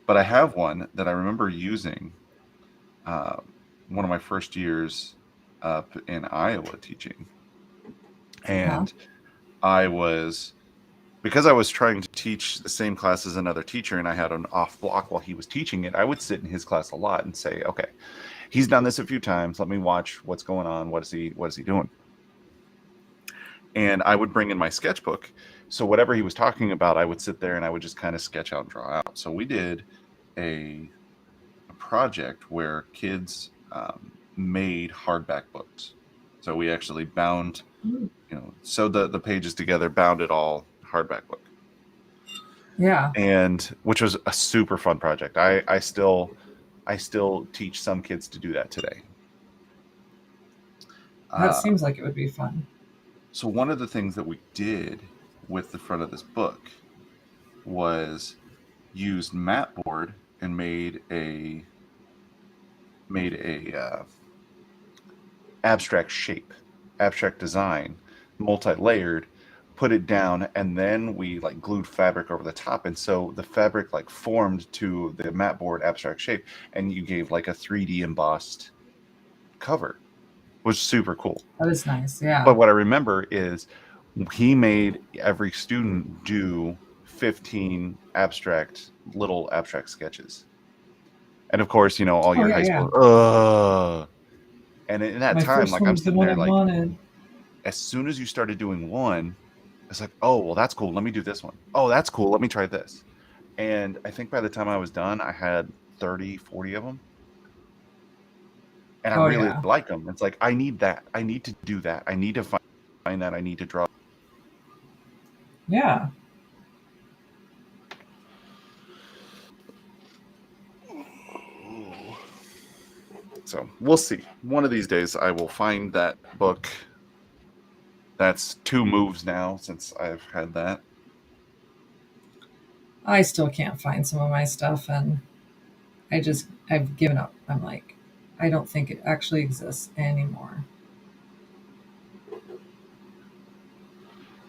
Speaker 1: but I have one that I remember using uh, one of my first years up in Iowa teaching,
Speaker 2: Uh-huh.
Speaker 1: and I was because I was trying to teach the same class as another teacher, and I had an off block while he was teaching it. I would sit in his class a lot and say, "Okay, he's done this a few times. Let me watch what's going on. What is he doing?" And I would bring in my sketchbook. So whatever he was talking about, I would sit there and I would just kind of sketch out and draw out. So we did a project where kids made hardback books. So we actually bound,
Speaker 2: Mm.
Speaker 1: sewed the pages together, bound it all hardback book,
Speaker 2: Yeah,
Speaker 1: and which was a super fun project. I still teach some kids to do that today.
Speaker 2: that
Speaker 1: Uh,
Speaker 2: seems like it would be fun.
Speaker 1: so one of the things that we did with the front of this book was used mat board and made a abstract shape, abstract design, multi-layered, put it down, and then we like glued fabric over the top, and so the fabric like formed to the mat board abstract shape, and you gave like a 3D embossed cover, which was super cool.
Speaker 2: That is nice. Yeah.
Speaker 1: But what I remember is he made every student do 15 little abstract sketches. And of course, all
Speaker 2: Oh
Speaker 1: your
Speaker 2: yeah,
Speaker 1: high
Speaker 2: yeah.
Speaker 1: school, and in that
Speaker 2: My
Speaker 1: time,
Speaker 2: first
Speaker 1: like
Speaker 2: one
Speaker 1: I'm
Speaker 2: was the
Speaker 1: sitting
Speaker 2: one
Speaker 1: there,
Speaker 2: I
Speaker 1: like
Speaker 2: wanted.
Speaker 1: as soon as you started doing one, it's like, oh, well, that's cool. Let me do this one. Oh, that's cool. Let me try this. And I think by the time I was done, I had 30, 40 of them. And I
Speaker 2: Oh
Speaker 1: really
Speaker 2: yeah.
Speaker 1: like them. It's like, I need that. I need to do that. I need to find that. I need to draw.
Speaker 2: Yeah.
Speaker 1: So we'll see. One of these days, I will find that book. That's 2 moves now since I've had that.
Speaker 2: I still can't find some of my stuff, and I've given up. I'm like, I don't think it actually exists anymore.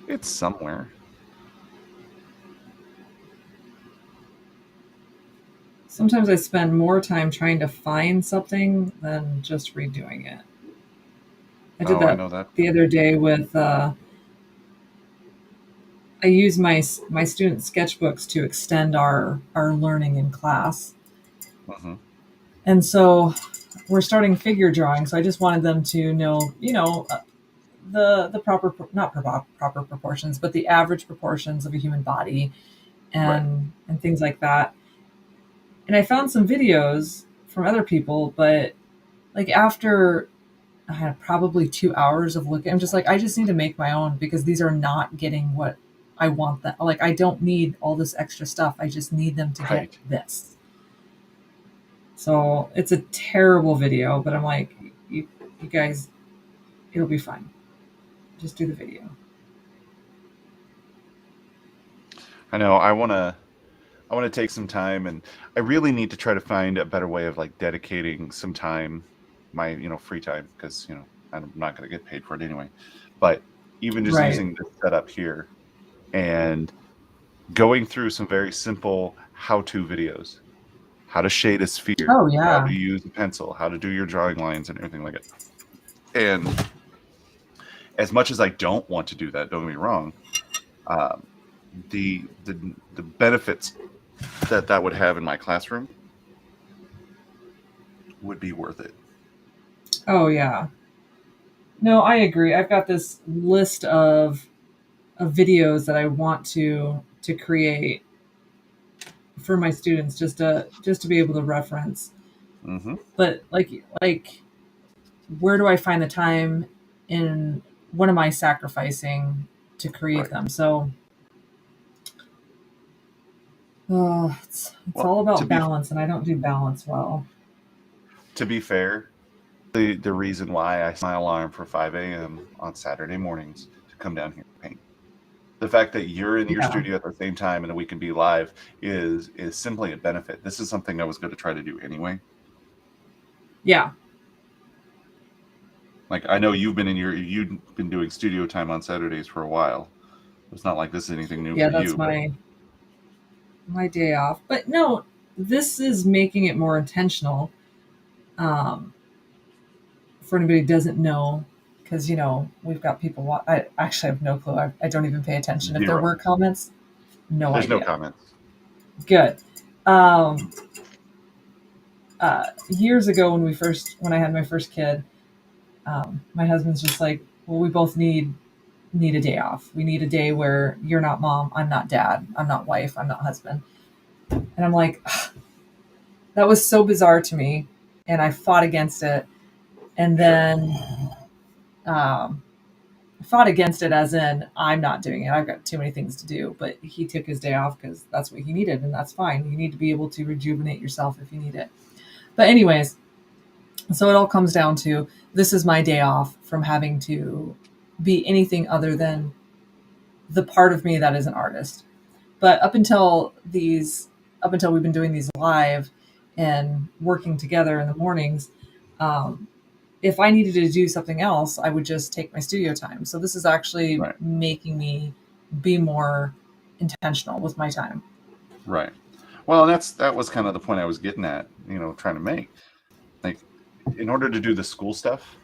Speaker 1: It's somewhere.
Speaker 2: Sometimes I spend more time trying to find something than just redoing it. I did
Speaker 1: Oh, I
Speaker 2: that
Speaker 1: know that.
Speaker 2: the other day with. I use my student sketchbooks to extend our learning in class,
Speaker 1: Hmm.
Speaker 2: and so we're starting figure drawing. So I just wanted them to know, the proper not proper proportions, but the average proportions of a human body,
Speaker 1: Right.
Speaker 2: and things like that. And I found some videos from other people, but like after I had probably 2 hours of looking, I'm just like, I just need to make my own because these are not getting what I want. That like I don't need all this extra stuff. I just need them to get
Speaker 1: Right.
Speaker 2: this. So it's a terrible video, but I'm like, you guys, it'll be fine. Just do the video.
Speaker 1: I know. I want to take some time, and I really need to try to find a better way of like dedicating some time, my free time, because I'm not going to get paid for it anyway. But even just
Speaker 2: Right.
Speaker 1: using this setup here and going through some very simple how-to videos, how to shade a sphere,
Speaker 2: Oh
Speaker 1: how
Speaker 2: yeah.
Speaker 1: to use a pencil, how to do your drawing lines and everything like it. And as much as I don't want to do that, don't get me wrong, um, the benefits that would have in my classroom would be worth it.
Speaker 2: Oh yeah. No, I agree. I've got this list of videos that I want to create for my students just to be able to reference.
Speaker 1: Hmm.
Speaker 2: But like where do I find the time in what am I sacrificing to create
Speaker 1: Right.
Speaker 2: them. So it's
Speaker 1: Well,
Speaker 2: all
Speaker 1: to
Speaker 2: about
Speaker 1: be
Speaker 2: balance, and I don't do balance well.
Speaker 1: to be fair, the reason why I set my alarm for 5 a.m. on Saturday mornings to come down here and paint. The fact that you're in your
Speaker 2: Yeah.
Speaker 1: studio at the same time and we can be live is simply a benefit. This is something I was going to try to do anyway.
Speaker 2: Yeah.
Speaker 1: Like I know you've been doing studio time on Saturdays for a while. It's not like this is anything new
Speaker 2: Yeah,
Speaker 1: for
Speaker 2: that's
Speaker 1: you, but
Speaker 2: my day off. But no, this is making it more intentional. Um, for anybody who doesn't know, because we've got people. I actually have no clue. I don't even pay attention. If there
Speaker 1: zero.
Speaker 2: were comments, no
Speaker 1: There's no
Speaker 2: idea.
Speaker 1: comments.
Speaker 2: Good. Um, Years ago, when I had my first kid, my husband's just like, well, we both need a day off. We need a day where you're not mom, I'm not dad, I'm not wife, I'm not husband. And I'm like, ugh, that was so bizarre to me, and I fought against it. And
Speaker 1: Sure.
Speaker 2: then um, I fought against it as in I'm not doing it. I've got too many things to do. But he took his day off because that's what he needed, and that's fine. You need to be able to rejuvenate yourself if you need it. But anyways, so it all comes down to this is my day off from having to be anything other than the part of me that is an artist. But up until we've been doing these live and working together in the mornings, um, if I needed to do something else, I would just take my studio time. So this is actually
Speaker 1: Right.
Speaker 2: making me be more intentional with my time.
Speaker 1: Right. Well, that was kind of the point I was getting at, trying to make. Like, in order to do the school stuff,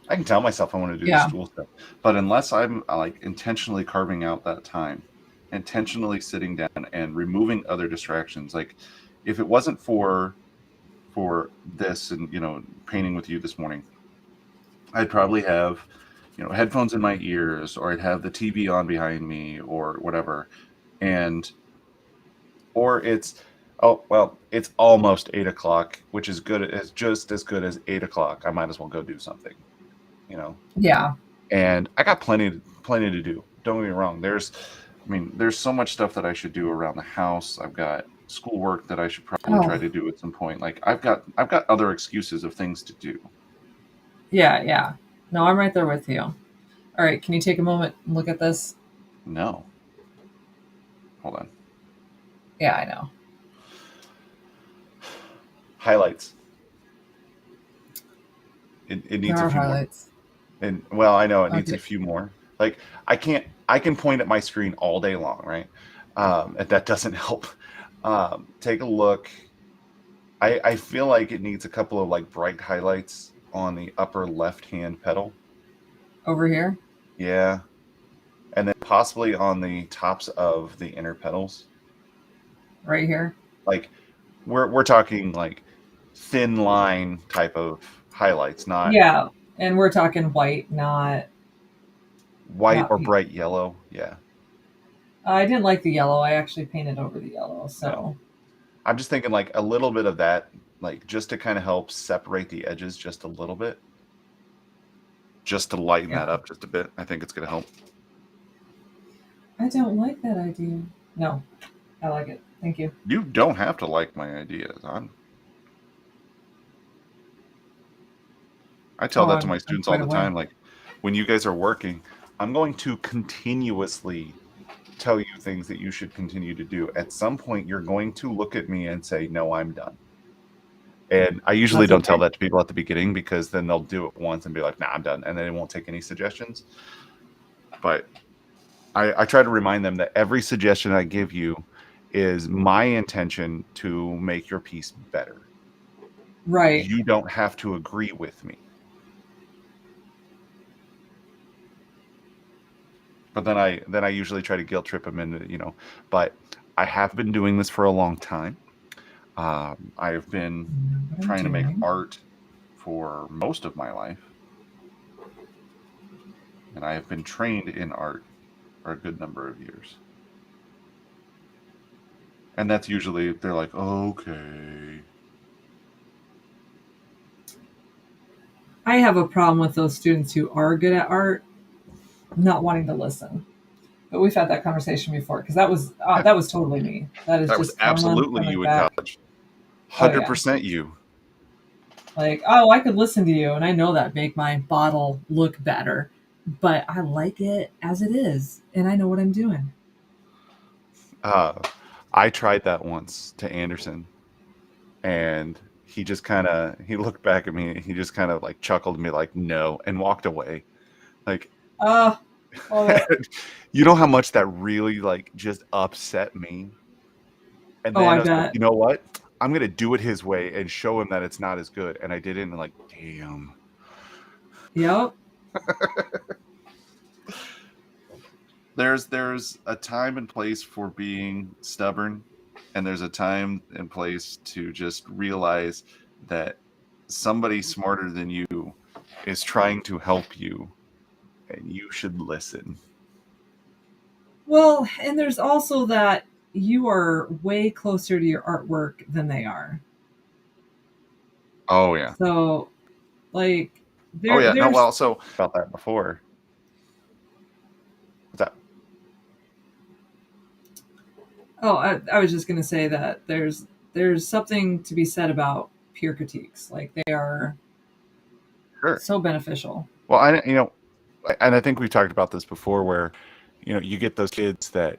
Speaker 1: I can tell myself I want to do the
Speaker 2: Yeah.
Speaker 1: school stuff, but unless I'm like intentionally carving out that time, intentionally sitting down and removing other distractions, like if it wasn't for this and painting with you this morning, I'd probably have headphones in my ears, or I'd have the TV on behind me, or whatever, and or it's almost 8 o'clock, which is good. It's just as good as 8 o'clock. I might as well go do something, you know.
Speaker 2: Yeah.
Speaker 1: And I got plenty to do. Don't get me wrong. There's so much stuff that I should do around the house. I've got schoolwork that I should probably try
Speaker 2: Oh,
Speaker 1: to do at some point. Like I've got other excuses of things to do.
Speaker 2: yeah. Yeah. No, I'm right there with you. All right. Can you take a moment and look at this?
Speaker 1: No, hold on.
Speaker 2: Yeah, I know.
Speaker 1: Highlights. It
Speaker 2: There
Speaker 1: needs a
Speaker 2: are
Speaker 1: few more.
Speaker 2: highlights.
Speaker 1: And well, I know it needs a
Speaker 2: Okay.
Speaker 1: few more. Like I can point at my screen all day long, right? And that doesn't help. Take a look. I feel like it needs a couple of like bright highlights on the upper left hand pedal.
Speaker 2: Over here.
Speaker 1: Yeah. And then possibly on the tops of the inner pedals.
Speaker 2: Right here.
Speaker 1: Like we're talking like thin line type of highlights, not
Speaker 2: Yeah. And we're talking white,
Speaker 1: white
Speaker 2: not
Speaker 1: or
Speaker 2: pink.
Speaker 1: bright yellow. Yeah.
Speaker 2: I didn't like the yellow. I actually painted over the yellow.
Speaker 1: No.
Speaker 2: So
Speaker 1: I'm just thinking like a little bit of that, like just to kind of help separate the edges just a little bit, just to lighten
Speaker 2: yeah.
Speaker 1: that up just a bit. I think it's going to help.
Speaker 2: I don't like that idea. No, I like it. Thank you.
Speaker 1: You don't have to like my ideas. I tell
Speaker 2: Oh,
Speaker 1: that to my
Speaker 2: I'm
Speaker 1: students all
Speaker 2: quite
Speaker 1: the
Speaker 2: aware.
Speaker 1: time. Like when you guys are working, I'm going to continuously tell you things that you should continue to do. At some point, you're going to look at me and say, "No, I'm done." And I usually
Speaker 2: That's
Speaker 1: don't tell
Speaker 2: okay.
Speaker 1: that to people at the beginning, because then they'll do it once and be like, "Nah, I'm done," and then they won't take any suggestions. But I try to remind them that every suggestion I give you is my intention to make your piece better.
Speaker 2: Right.
Speaker 1: You don't have to agree with me. But then I usually try to guilt trip them into, but I have been doing this for a long time. I have been
Speaker 2: I know what I'm
Speaker 1: trying to make
Speaker 2: doing.
Speaker 1: art for most of my life, and I have been trained in art for a good number of years. And that's usually, they're like, okay.
Speaker 2: I have a problem with those students who are good at art not wanting to listen. But we've had that conversation before because
Speaker 1: Yeah,
Speaker 2: that was totally me. That is
Speaker 1: that was
Speaker 2: just
Speaker 1: absolutely
Speaker 2: coming
Speaker 1: you in
Speaker 2: back.
Speaker 1: college.
Speaker 2: Oh yeah,
Speaker 1: 100% you.
Speaker 2: like oh I could listen to you, and I know that make my bottle look better, but I like it as it is, and I know what I'm doing.
Speaker 1: Uh, I tried that once to Anderson, and he just kind of he looked back at me. He just kind of like chuckled at me like no, and walked away. Like
Speaker 2: Ah, love it.
Speaker 1: you know how much that really like just upset me. And
Speaker 2: Oh,
Speaker 1: then
Speaker 2: I
Speaker 1: I was like,
Speaker 2: bet.
Speaker 1: you know what? I'm gonna do it his way and show him that it's not as good. And I did it, and like, damn.
Speaker 2: Yep.
Speaker 1: There's a time and place for being stubborn, and there's a time and place to just realize that somebody smarter than you is trying to help you, and you should listen.
Speaker 2: Well, and there's also that you are way closer to your artwork than they are.
Speaker 1: Oh yeah.
Speaker 2: So, like,
Speaker 1: Oh yeah. No,
Speaker 2: there's
Speaker 1: well, so about that before. What's that?
Speaker 2: oh, I was just gonna say that there's something to be said about peer critiques. Like they are
Speaker 1: Sure.
Speaker 2: so beneficial.
Speaker 1: Well, and I think we've talked about this before, where you get those kids that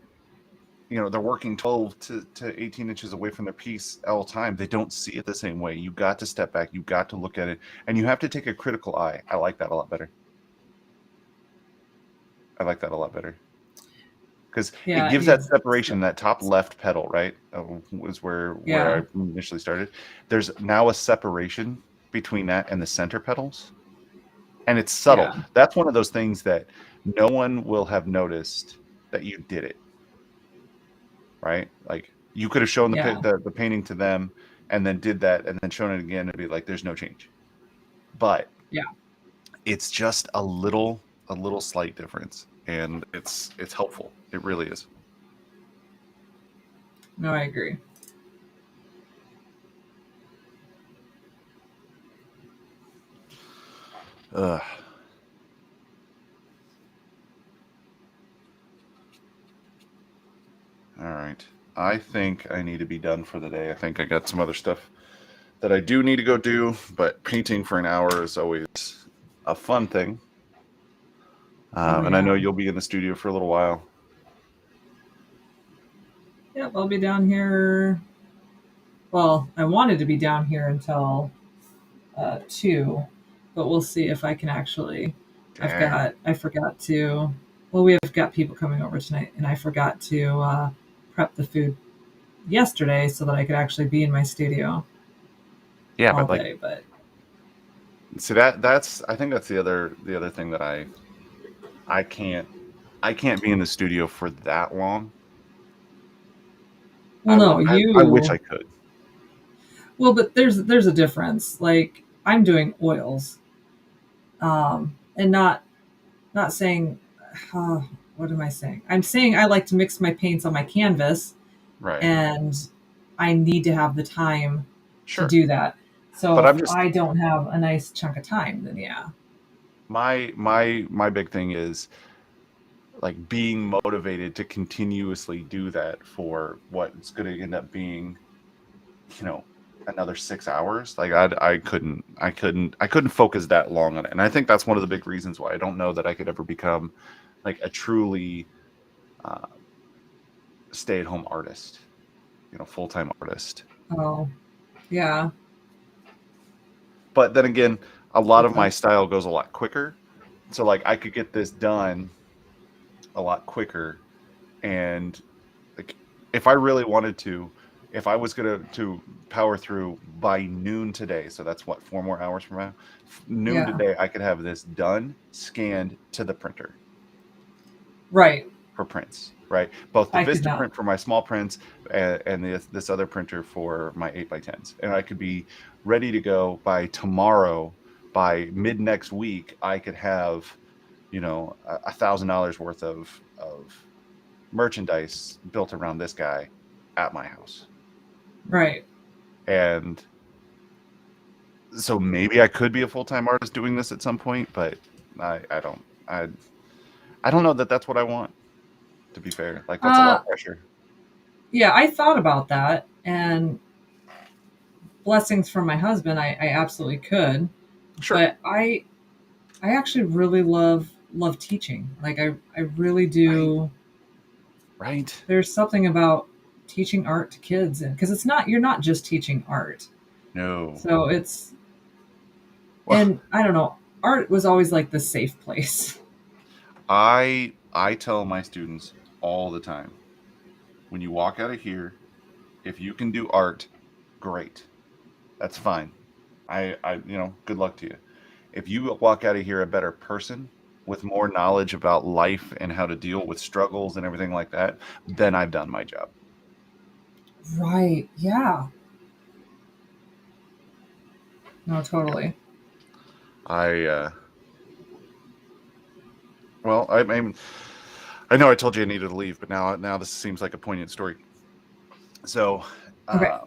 Speaker 1: they're working 12 to 18 inches away from their piece all the time. They don't see it the same way. You got to step back. You got to look at it, and you have to take a critical eye. I like that a lot better. I like that a lot better because it
Speaker 2: Yeah, it
Speaker 1: gives that
Speaker 2: needs.
Speaker 1: separation. That top left pedal, right, was where
Speaker 2: Yeah,
Speaker 1: I initially started. There's now a separation between that and the center pedals, and it's subtle.
Speaker 2: yeah,
Speaker 1: That's one of those things that no one will have noticed that you did it, right? Like you could have shown
Speaker 2: yeah,
Speaker 1: the painting to them and then did that and then shown it again and be like, there's no change. But
Speaker 2: yeah.
Speaker 1: it's just a little slight difference, and it's helpful. It really is.
Speaker 2: No, I agree.
Speaker 1: Ugh. All right. I think I need to be done for the day. I think I got some other stuff that I do need to go do, but painting for an hour is always a fun thing.
Speaker 2: Oh
Speaker 1: And I know
Speaker 2: yeah.
Speaker 1: you'll be in the studio for a little while.
Speaker 2: Yep, I'll be down here. Well, I wanted to be down here until 2, but we'll see if I can actually.
Speaker 1: Dang.
Speaker 2: I forgot to. Well, we have got people coming over tonight, and I forgot to prep the food yesterday so that I could actually be in my studio
Speaker 1: Yeah,
Speaker 2: all
Speaker 1: but like,
Speaker 2: day. But
Speaker 1: see that's I think that's the other thing that I can't I can't be in the studio for that long.
Speaker 2: well, no,
Speaker 1: I wish I
Speaker 2: you.
Speaker 1: could.
Speaker 2: Well, but there's a difference. Like I'm doing oils, and not saying. Uh, what am I saying? I'm saying I like to mix my paints on my canvas,
Speaker 1: Right.
Speaker 2: and I need to have the time to
Speaker 1: Sure.
Speaker 2: do that. So
Speaker 1: But
Speaker 2: if
Speaker 1: I'm just
Speaker 2: I don't have a nice chunk of time, then yeah.
Speaker 1: my big thing is like being motivated to continuously do that for what's going to end up being, you know, another 6 hours. Like I couldn't focus that long on it. And I think that's one of the big reasons why I don't know that I could ever become like a truly uh, stay-at-home artist, full-time artist.
Speaker 2: Oh, yeah.
Speaker 1: But then again, a lot
Speaker 2: Full
Speaker 1: of my
Speaker 2: time.
Speaker 1: style goes a lot quicker. So like I could get this done a lot quicker, and like if I really wanted to, if I was gonna to power through by noon today, so that's what 4 more hours from now, noon
Speaker 2: Yeah.
Speaker 1: today, I could have this done, scanned to the printer
Speaker 2: Right.
Speaker 1: for prints, right? Both the
Speaker 2: I could
Speaker 1: Vista
Speaker 2: not.
Speaker 1: print for my small prints and this other printer for my 8x10s, and I could be ready to go by tomorrow. By mid next week, I could have $1,000 worth of merchandise built around this guy at my house.
Speaker 2: Right.
Speaker 1: And so maybe I could be a full-time artist doing this at some point, but I don't know that that's what I want, To be fair, like that's a lot
Speaker 2: Uh,
Speaker 1: of pressure.
Speaker 2: yeah, I thought about that, and blessings from my husband, I absolutely could,
Speaker 1: Sure.
Speaker 2: but I actually really love teaching. Like I really
Speaker 1: Right.
Speaker 2: do.
Speaker 1: Right.
Speaker 2: There's something about teaching art to kids, because it's not you're not just teaching art.
Speaker 1: No.
Speaker 2: So it's
Speaker 1: Well,
Speaker 2: and I don't know. Art was always like the safe place.
Speaker 1: I tell my students all the time, when you walk out of here, if you can do art, great. That's fine. Good luck to you. If you walk out of here a better person with more knowledge about life and how to deal with struggles and everything like that, then I've done my job.
Speaker 2: Right. Yeah. No, totally.
Speaker 1: I well, I mean, I know I told you I needed to leave, but now this seems like a poignant story. So,
Speaker 2: Okay.
Speaker 1: uh,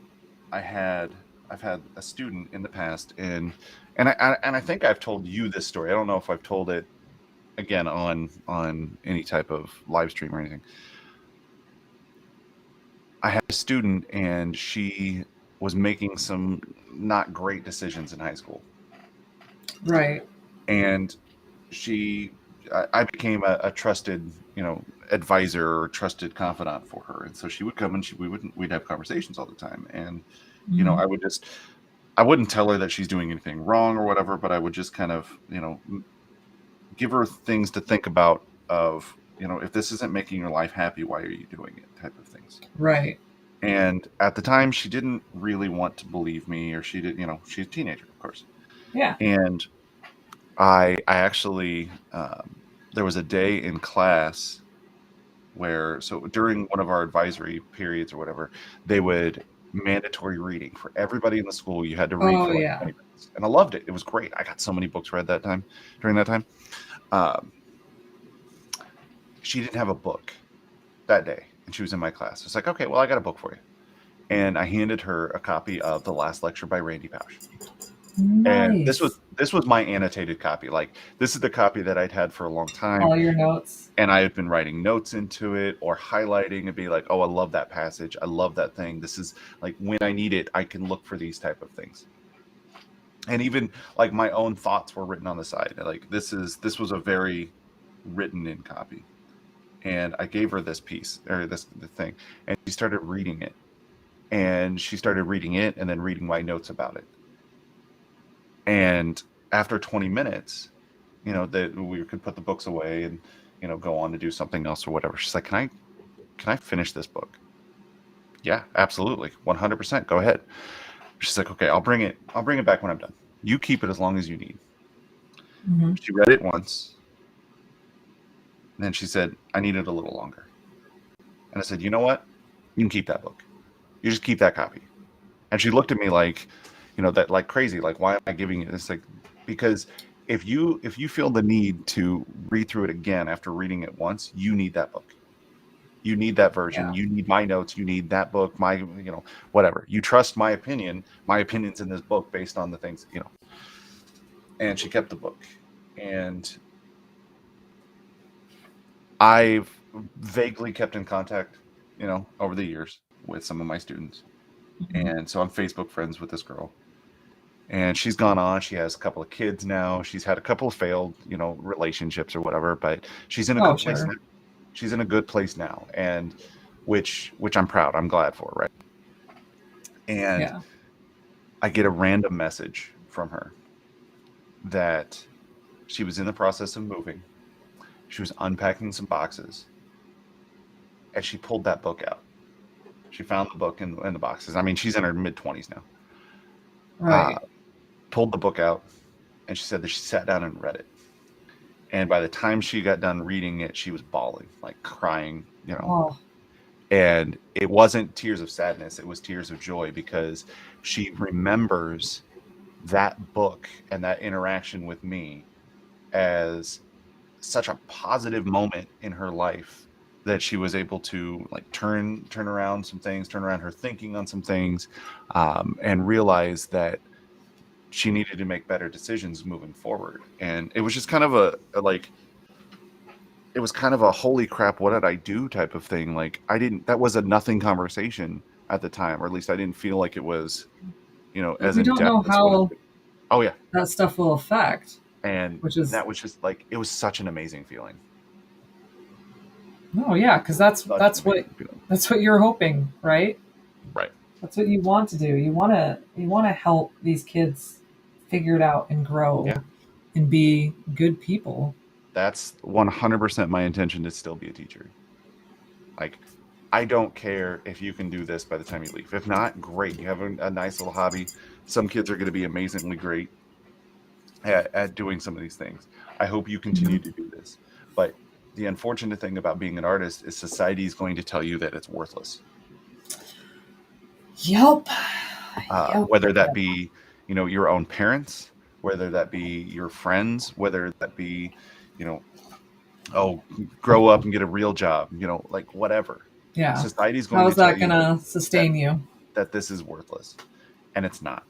Speaker 1: I had I've had a student in the past, and I think I've told you this story. I don't know if I've told it again on any type of live stream or anything. I had a student, and she was making some not great decisions in high school,
Speaker 2: Right.
Speaker 1: and she I became a trusted advisor or trusted confidant for her, and so she would come and we'd have conversations all the time, and
Speaker 2: Hmm.
Speaker 1: I wouldn't tell her that she's doing anything wrong or whatever, but I would just kind of give her things to think about of if this isn't making your life happy, why are you doing it, type of things.
Speaker 2: Right.
Speaker 1: And at the time, she didn't really want to believe me, or she did, she's a teenager, of course.
Speaker 2: Yeah.
Speaker 1: And I actually, there was a day in class where, so during one of our advisory periods or whatever, they would mandatory reading for everybody in the school. You had to read
Speaker 2: Oh
Speaker 1: for like
Speaker 2: yeah.
Speaker 1: 20 minutes. And I loved it. It was great. I got so many books read during that time. Um, she didn't have a book that day, and she was in my class. It's like, okay, well, I got a book for you. And I handed her a copy of The Last Lecture by Randy Pausch. And
Speaker 2: Nice.
Speaker 1: this was my annotated copy. Like, this is the copy that I'd had for a long time,
Speaker 2: All your notes.
Speaker 1: and I had been writing notes into it or highlighting and be like, oh, I love that passage, I love that thing. This is like, when I need it, I can look for these type of things. And even like my own thoughts were written on the side. Like, this was a very written in copy. And I gave her this piece, or the thing, and she started reading it. And she started reading it and then reading my notes about it. And after 20 minutes, that we could put the books away and go on to do something else or whatever. She's like, can I finish this book? Yeah, absolutely, 100%, go ahead. She's like, okay, I'll bring it back when I'm done. You keep it as long as you need.
Speaker 2: Hmm.
Speaker 1: She read it once, and then she said, I need it a little longer. And I said, you know what, you can keep that book. You just keep that copy. And she looked at me like, that, like, crazy, like, why am I giving it? It's like, because if you feel the need to read through it again after reading it once, you need that book. You need that version.
Speaker 2: Yeah.
Speaker 1: You need my notes. You need that book. Whatever. You trust my opinion. My opinion's in this book based on the things. And she kept the book. And I've vaguely kept in contact, over the years with some of my students.
Speaker 2: Hmm.
Speaker 1: And so I'm Facebook friends with this girl. And she's gone on. She has a couple of kids now. She's had a couple of failed, relationships or whatever, but she's in a
Speaker 2: Oh
Speaker 1: good place
Speaker 2: sure.
Speaker 1: now. She's in a good place now, and which I'm proud. I'm glad for, right? And
Speaker 2: Yeah.
Speaker 1: I get a random message from her that she was in the process of moving. She was unpacking some boxes, and she pulled that book out. She found the book in the boxes. I mean, she's in her mid-20s now. Uh,
Speaker 2: Right.
Speaker 1: Pulled the book out, and she said that she sat down and read it. And by the time she got done reading it, she was bawling, like crying,
Speaker 2: Oh.
Speaker 1: And it wasn't tears of sadness, it was tears of joy, because she remembers that book and that interaction with me as such a positive moment in her life, that she was able to, like, turn around some things, turn around her thinking on some things, and realize that she needed to make better decisions moving forward. And it was just kind of a like, it was kind of a holy crap, what did I do type of thing. Like that was a nothing conversation at the time, or at least I didn't feel like it was,
Speaker 2: But
Speaker 1: as
Speaker 2: we
Speaker 1: in
Speaker 2: don't know
Speaker 1: depth as what it
Speaker 2: how
Speaker 1: could. Oh yeah.
Speaker 2: that stuff will affect,
Speaker 1: And
Speaker 2: which is
Speaker 1: that was just like, it was such an amazing feeling.
Speaker 2: no, yeah, because
Speaker 1: Such an amazing feeling.
Speaker 2: that's what you're hoping, right?
Speaker 1: Right.
Speaker 2: That's what you want to do. You want to help these kids figure it out and grow
Speaker 1: Yeah.
Speaker 2: and be good people.
Speaker 1: That's 100% my intention, to still be a teacher. Like, I don't care if you can do this by the time you leave. If not, great. You have a nice little hobby. Some kids are going to be amazingly great at doing some of these things. I hope you continue to do this. But the unfortunate thing about being an artist is society is going to tell you that it's worthless.
Speaker 2: Yep.
Speaker 1: Whether that be, your own parents, whether that be your friends, whether that be, oh, grow up and get a real job, like whatever.
Speaker 2: Yeah.
Speaker 1: Society's going
Speaker 2: How
Speaker 1: to
Speaker 2: is
Speaker 1: tell
Speaker 2: that
Speaker 1: you
Speaker 2: gonna sustain you?
Speaker 1: that this is worthless, and it's not.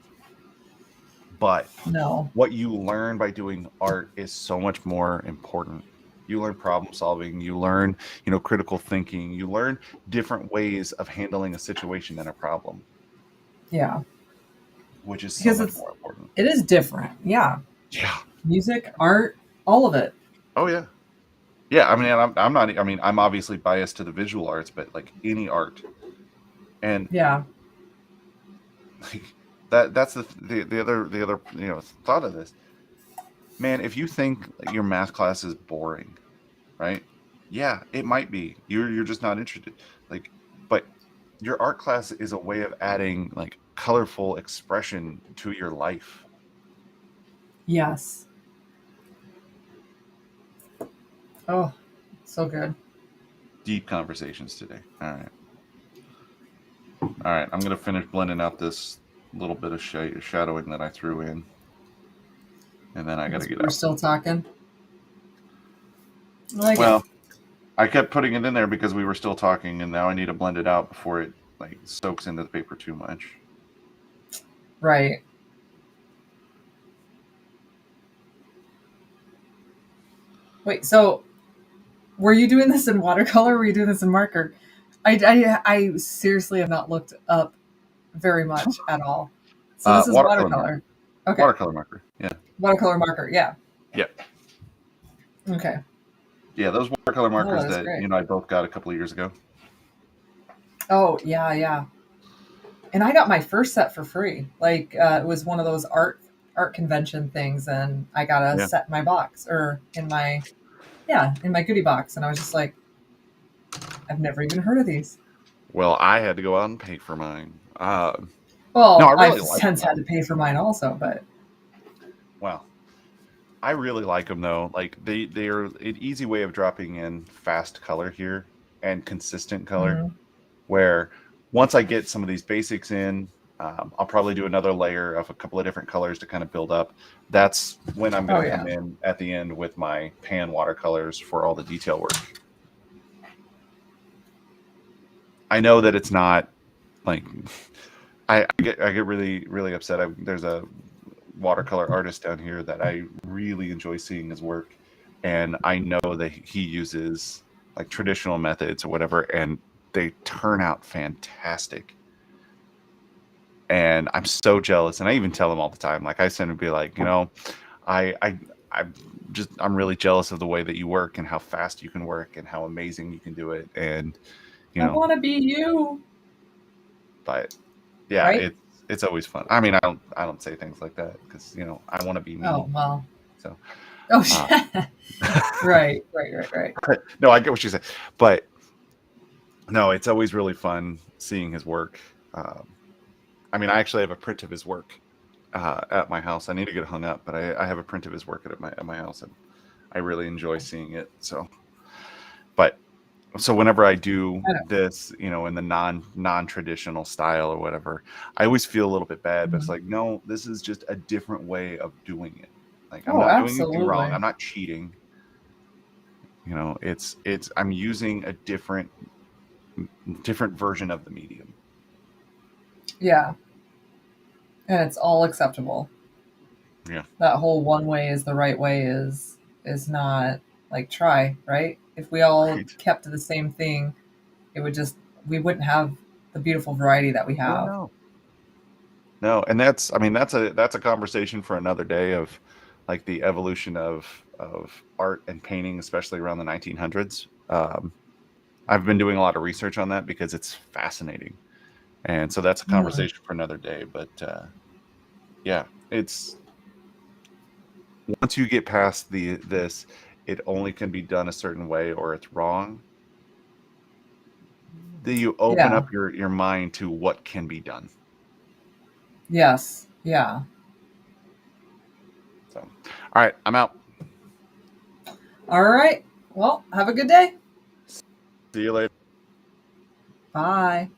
Speaker 1: But
Speaker 2: No.
Speaker 1: what you learn by doing art is so much more important. You learn problem solving, you learn, critical thinking, you learn different ways of handling a situation and a problem,
Speaker 2: Yeah.
Speaker 1: which is so
Speaker 2: Because
Speaker 1: much more important.
Speaker 2: it is different. Yeah.
Speaker 1: Yeah.
Speaker 2: Music, art, all of it.
Speaker 1: Oh yeah. Yeah, I mean, I'm not. I mean, I'm obviously biased to the visual arts, but like any art, and
Speaker 2: Yeah.
Speaker 1: like that's the other thought of this. Man, if you think your math class is boring, right? Yeah, it might be. You're just not interested. Like, but your art class is a way of adding like colorful expression to your life.
Speaker 2: Yes. Oh, so good.
Speaker 1: Deep conversations today. All right. All right. I'm gonna finish blending out this little bit of shadowing that I threw in, and then I gotta get
Speaker 2: We're
Speaker 1: out.
Speaker 2: still talking. I like
Speaker 1: Well,
Speaker 2: it.
Speaker 1: I kept putting it in there because we were still talking, and now I need to blend it out before it like soaks into the paper too much.
Speaker 2: Right. Wait, so were you doing this in watercolor or were you doing this in marker? I seriously have not looked up very much at all. So this is
Speaker 1: Watercolor marker.
Speaker 2: watercolor. Okay.
Speaker 1: Watercolor marker. Yeah.
Speaker 2: Watercolor marker. Yeah.
Speaker 1: Yeah.
Speaker 2: Okay.
Speaker 1: Yeah, those watercolor markers
Speaker 2: that's
Speaker 1: that
Speaker 2: great.
Speaker 1: I both got a couple of years ago.
Speaker 2: Oh, yeah, yeah. And I got my first set for free. Like it was one of those art convention things, and I got a set in my box or in my goodie box, and I was just like, I've never even heard of these.
Speaker 1: Well, I had to go out and pay for mine.
Speaker 2: Well,
Speaker 1: No, I really
Speaker 2: I've
Speaker 1: like
Speaker 2: since
Speaker 1: them.
Speaker 2: had to pay for mine also, but
Speaker 1: Well, I really like them though. Like they're an easy way of dropping in fast color here and consistent color.
Speaker 2: Mhm.
Speaker 1: Where once I get some of these basics in, I'll probably do another layer of a couple of different colors to kind of build up. That's when I'm going to come in at the end with my pan watercolors for all the detail work. I know that it's not like I get really really upset. There's a watercolor artist down here that I really enjoy seeing his work, and I know that he uses like traditional methods or whatever, and they turn out fantastic. And I'm so jealous, and I even tell him all the time. Like I send him be like, I'm really jealous of the way that you work and how fast you can work and how amazing you can do it. And
Speaker 2: I want to be you.
Speaker 1: But yeah,
Speaker 2: right?
Speaker 1: it's always fun. I mean, I don't say things like that because I want to be me.
Speaker 2: Oh well.
Speaker 1: So.
Speaker 2: Oh, right.
Speaker 1: No, I get what you said, but no, it's always really fun seeing his work. I mean, I actually have a print of his work at my house. I need to get it hung up, but I have a print of his work at my house, and I really enjoy seeing it. So whenever I do this, in the non-traditional style or whatever, I always feel a little bit bad, but it's like, no, this is just a different way of doing it. Like I'm not doing anything wrong. I'm not cheating. I'm using a different version of the medium.
Speaker 2: Yeah. And it's all acceptable.
Speaker 1: Yeah.
Speaker 2: That whole one way is the right way is not like try, right? If we all
Speaker 1: Right.
Speaker 2: kept to the same thing, it would just we wouldn't have the beautiful variety that we
Speaker 1: Oh
Speaker 2: have.
Speaker 1: no. No, and that's I mean that's a conversation for another day of like the evolution of art and painting, especially around the 1900s. I've been doing a lot of research on that because it's fascinating, and so that's a
Speaker 2: Mm,
Speaker 1: conversation for another day. But yeah, it's once you get past this, it only can be done a certain way or it's wrong. Then you open
Speaker 2: yeah.
Speaker 1: up your mind to what can be done.
Speaker 2: Yes. Yeah.
Speaker 1: So, all right, I'm out.
Speaker 2: All right. Well, have a good day.
Speaker 1: See you later.
Speaker 2: Bye.